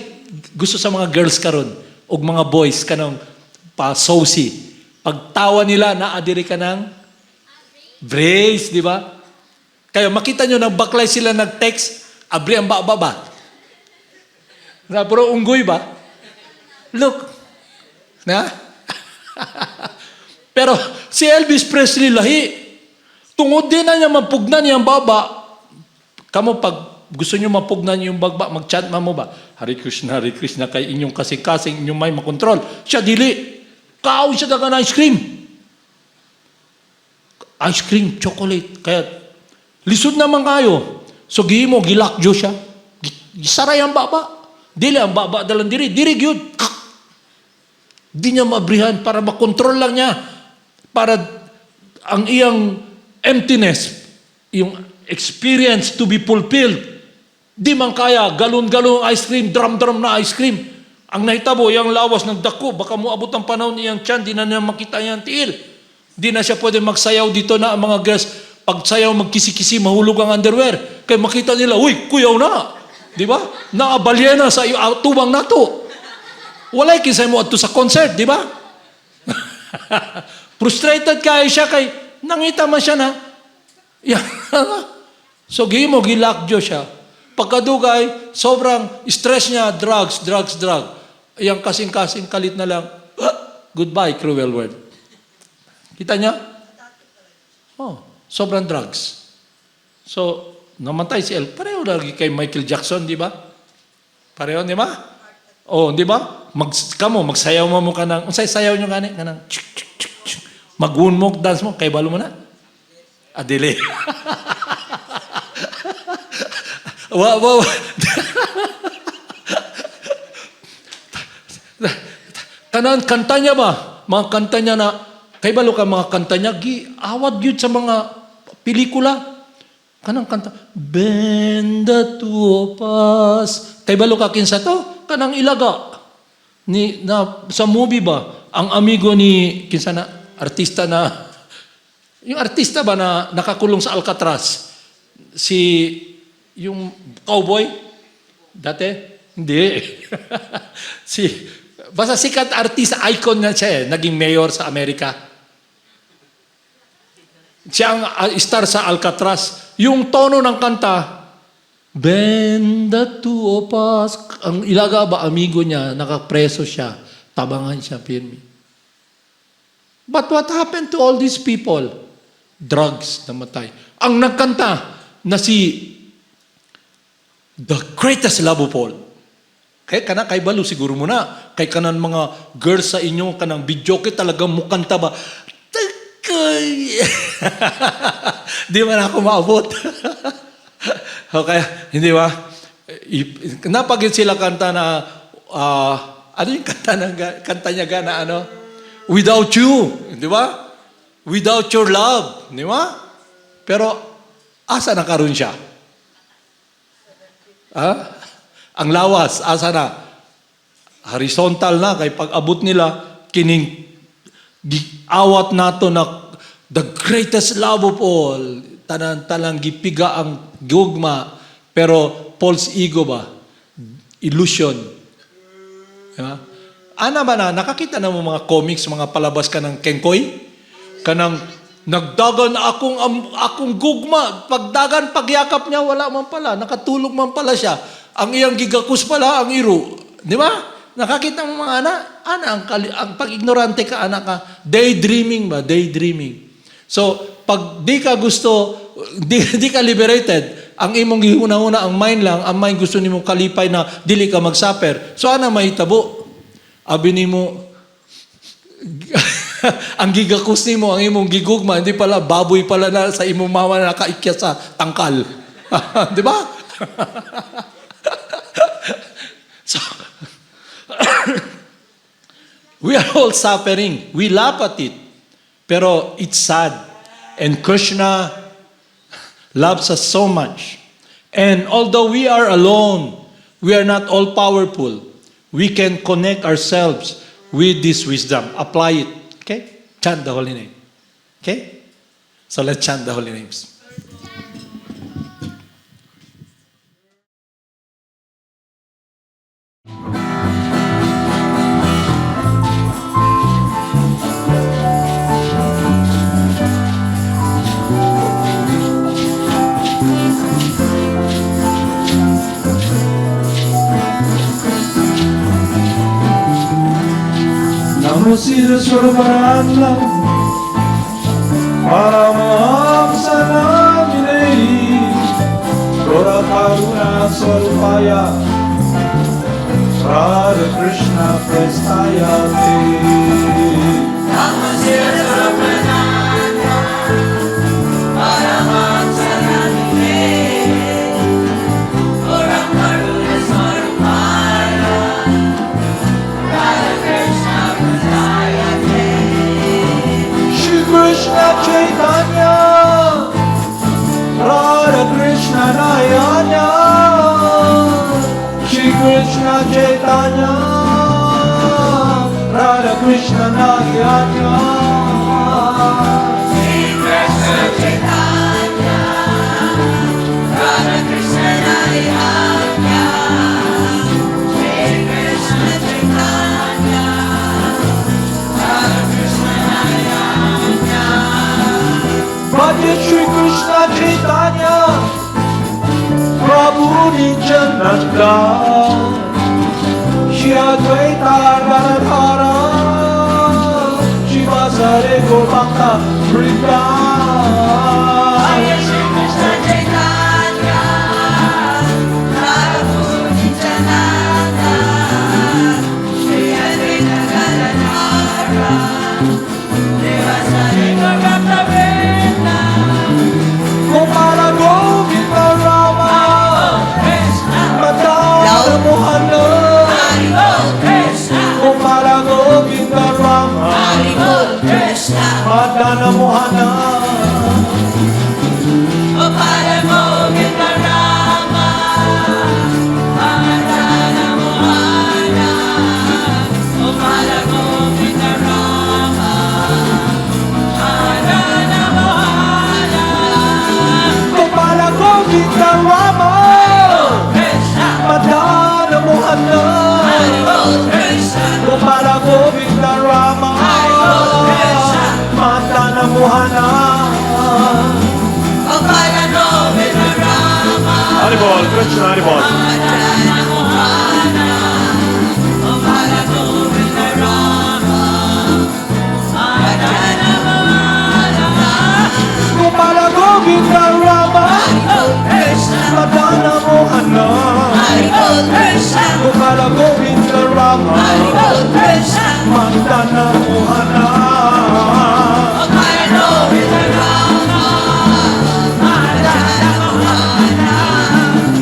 gusto sa mga girls karon o mga boys kanang pa-saucy. Pagtawa nila, naadiri ka ng brace, di ba? Kaya makita nyo, nagbaklay sila nag-text, abri ang ba? Pero unggoy ba? Look. Na? Pero si Elvis Presley lahi. Tungod din na niya mapugnan yung baba. Kamu pag gusto nyo mapugnan yung bagba, mag-chant mo ba? Hare Krishna, kay inyong kasing-kasing, inyong may makontrol. Siya dili. Kaon siya daga na ice cream. Ice cream, chocolate. Kaya, lisod naman kayo. So, gihimo, gilakjo siya. Gisaray ang baba. Dili, ang baba dalang diri. Diri, gyud. Di niya mabrihan para makontrol lang niya. Para ang iyang emptiness, yung experience to be fulfilled. Di man kaya, galon-galon ice cream, drum-drum na ice cream. Ang nahitabo, yung lawas ng dako, baka muabot ang panahon niyang tiyan, di na niya makita niyang tiil. Di na siya pwede magsayaw dito na ang mga girls. Pag sayaw, magkisi-kisi, mahulog ang underwear. Kaya makita nila, uy, kuyaw na. Di ba? Naabalya na sa tubang nato. Walay kinsay mo ato sa concert, di ba? Frustrated kayo siya kay nangita man siya na. So, gihimo, gilakjo siya. Pagkadugay, sobrang stress niya, drugs. Yang kasing-kasing kalit na lang, goodbye, cruel world. Kita niya? Oh. Sobrang drugs. So, namatay si El. Pareho lagi kay Michael Jackson, di ba? Pareho, di ba? Oh, di ba? Magsayaw mo ka ng, unsay sayaw nyo gani? Kanang, mag-moonwalk dance mo, kay balo mo na? Adili. Wow. Tanan, kanta niya ba? Mga kanta niya na, kay balo ka mga kanta niya, awad yun sa mga pelikula. Kanang kanta, Benda tuo pas. Kay balo ka kinsa to? Kanang ilaga. Sa movie ba? Ang amigo ni, kinsa na, artista na, yung artista ba na nakakulong sa Alcatraz? Yung cowboy? Dati? Hindi. Basta sikat artista, icon na siya naging mayor sa Amerika. Siya ang star sa Alcatraz. Yung tono ng kanta, Benda tuo pas. Ang ilaga ba, amigo niya, nakapreso siya, tabangan siya, pirmi. But what happened to all these people? Drugs, namatay. Ang nagkanta na The Greatest Love of All. Kay balo siguro mo na. Kay kanan mga girls sa inyo, kanang video kay talagang mukanta ba? Takay! Di man ako maabot. Okay, hindi ba? Napagin sila kanta na, ano yung kanta niya gana, ano? Without you, di ba? Without your love, di ba? Pero, asa na karon siya? Ang lawas, asa na? Horizontal na, kay pag-abot nila, kining awat nato na the greatest love of all, talang gipiga ang gugma, pero false ego ba? Illusion. Diba? Ana ba na, nakakita na mo mga comics, mga palabas ka ng Kengkoy? Kanang, nagdagan akong gugma. Pagdagan, pagyakap niya, wala man pala. Nakatulog man pala siya. Ang iyang gigakus pala, ang iro. Di ba? Nakakita mo mga ana, ang pag-ignorante ka, anak ka, daydreaming ba? Daydreaming. So, pag di ka gusto, di ka liberated, ang imong gihuna-una, ang mind lang, ang mind gusto nimong kalipay na dili ka mag-suffer. So, ana mahitabo? Abi nimo, ang gigakus nimo, ang imong gigugma, hindi pala, baboy pala na sa imong mama na nakaikyat sa tangkal. Di ba? So, we are all suffering. We laugh at it. Pero it's sad. And Krishna loves us so much. And although we are alone, we are not all powerful. We can connect ourselves with this wisdom. Apply it. Okay? Chant the holy name. Okay? So let's chant the holy names. Namo Siraswaravarandam Paramaham Sanamine Gora Karuna Swarupaya Radha Krishna Prestaya Te Namo Siraswaravarandam Paramahamsa Namine Gora Karuna Swarupaya Radha Krishna Prestaya Te Shri Krishna Chaitanya Radha Krishna Nayanya Shri Krishna Chaitanya Radha Krishna Nayanya Shri Krishna Chaitanya Radha Krishna Nayanya Shri Krishna Chaitanya Radha Krishna Nayanya Bhaja Shri Krishna Chaitanya Prabhu Nityananda Shri Advaita Radhara Shri Vasare Gopaka Vrinda Madana Mohana O Padre mo Vitarama, Adana Mohana. O Padre mo Vitarama, Adana Mohana. Gopala Govinda Rama Krishna, Madana Mohana Hare Krishna, Gopala Govinda Rama Madana Mohana O Padre mo Vitarama, Haribol, Krishna Haribol Adana Mohana. O Padre mo Vitarama, Adana Mohana. Gopala Govinda Rama Krishna, Madana Mohana Hare Krishna, Gopala Govinda Rama Hare Krishna. Madana Mohana O Padre mo Vitarama, Adana Mohana.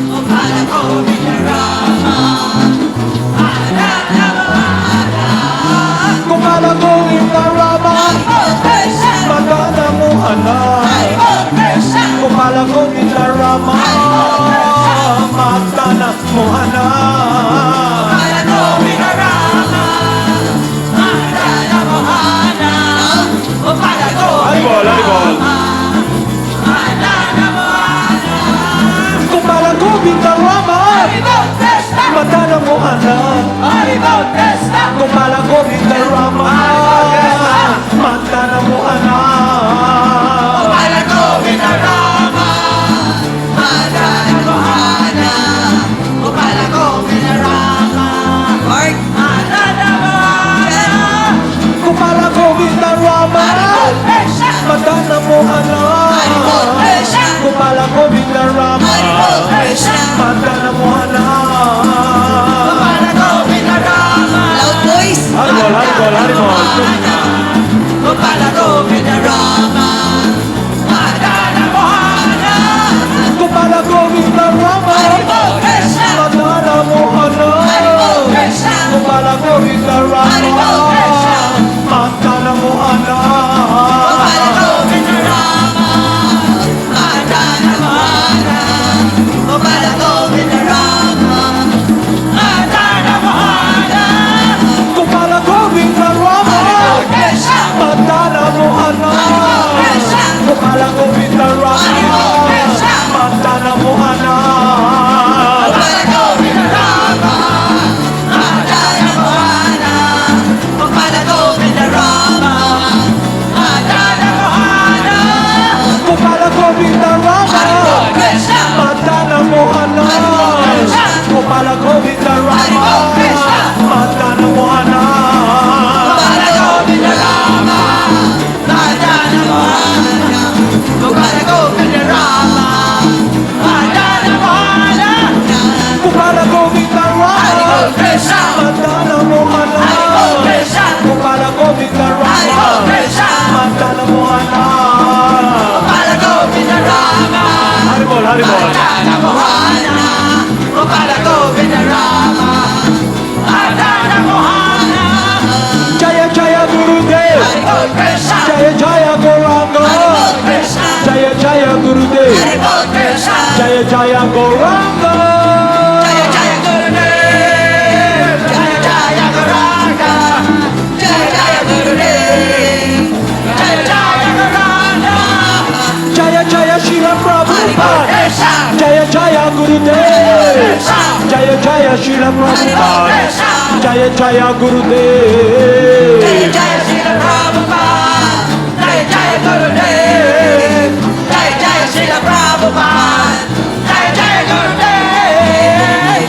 O Padre mo Vitarama, Adana Mohana. Gopala Govinda Rama Hare Krishna, Madana Mohana Hare Krishna. Gopala Govinda Rama Madana Mohana Padre mo Vitarama, Adana Mohana. O Padre mo Haribol, Haribol Adana Mohana. Gopala Govinda Rama Krishna, Madana Mohana Hare Krishna. Gopala Govinda Rama Madana Mohana Padre mo Vitarama, Adana Mohana. O Padre mo Vitarama, Adana Mohana. Gopala Govinda Rama Krishna, Madana Mohana Krishna. Gopala Govinda Rama Krishna, Madana Mohana Padre mo Vitarama. Loud voice. Haribol, Haribol, Haribol O Padre mo Vitarama, Adana Mohana. Gopala Govinda Rama Krishna, Madana Mohana Krishna. Gopala Govinda Rama Madana Mohana Padre mo Vitarama, Adana Mohana. O Padre mo Vitarama, Adana Mohana. Gopala Govinda Rama Krishna, Madana Mohana Krishna. Gopala Govinda Rama Madana Mohana Padre mo Vitarama, Adana Mohana. O Padre mo Vitarama, Adana Mohana. Gopala Govinda Rama Krishna, Madana Mohana Gopala Govinda Rama Madana Mohana Padre mo Vitarama, Adana Mohana. O Padre mo Vitarama, Adana Mohana. Gopala Govinda Rama Krishna, Madana Mohana Krishna. Gopala Govinda Rama Krishna, Madana Mohana Padre mo Vitarama, Haribol, Haribol Adana Mohana. O Padre mo Vitarama, Adana Mohana. Jaya Jaya Gurudev Hare Krishna, Jaya Jaya Gauranga Hare Krishna, Jaya Jaya Gurudev Hare Krishna. Jaya Jaya Gauranga Jaya Jaya Gurudev, Jaya Jaya Gauranga, Jaya Jaya Gurudev, Jaya Jaya Gauranga. Jaya Jaya Srila Hare Prabhupada Krishna, Jaya Jaya Gurudev Jaya Jaya Srila Hare Prabhupada Krishna. Jaya Jaya Jaya Gurudev Jaya Srila Prabhupada, Jaya Jaya Gurudev, Jaya Jaya Srila Prabhupada, Jaya Jaya Gurudev.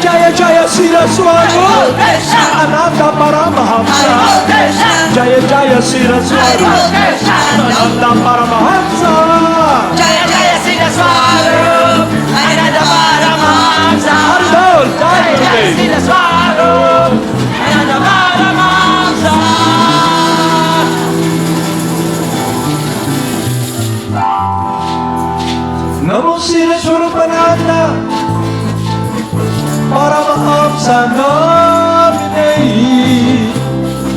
Jaya Jaya Srila Swami Hare Krishna, Ananda Hare Paramahamsa Krishna, Jaya Jaya Srila Swami Hare Krishna. Ananda Paramahamsa Jaya Jaya Srila Swarup, Ananda Paramahamsa. Haribol, Jai Jaya Jaya Gurudev Srila Swarup, Ananda Paramahamsa. Namo Srila Swarupananda Paramahamsa Namine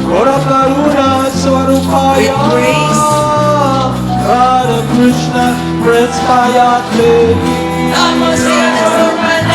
Gora Karuna Swarupaya With grace Krishna, Prince Mayatri. Namo Shri Guru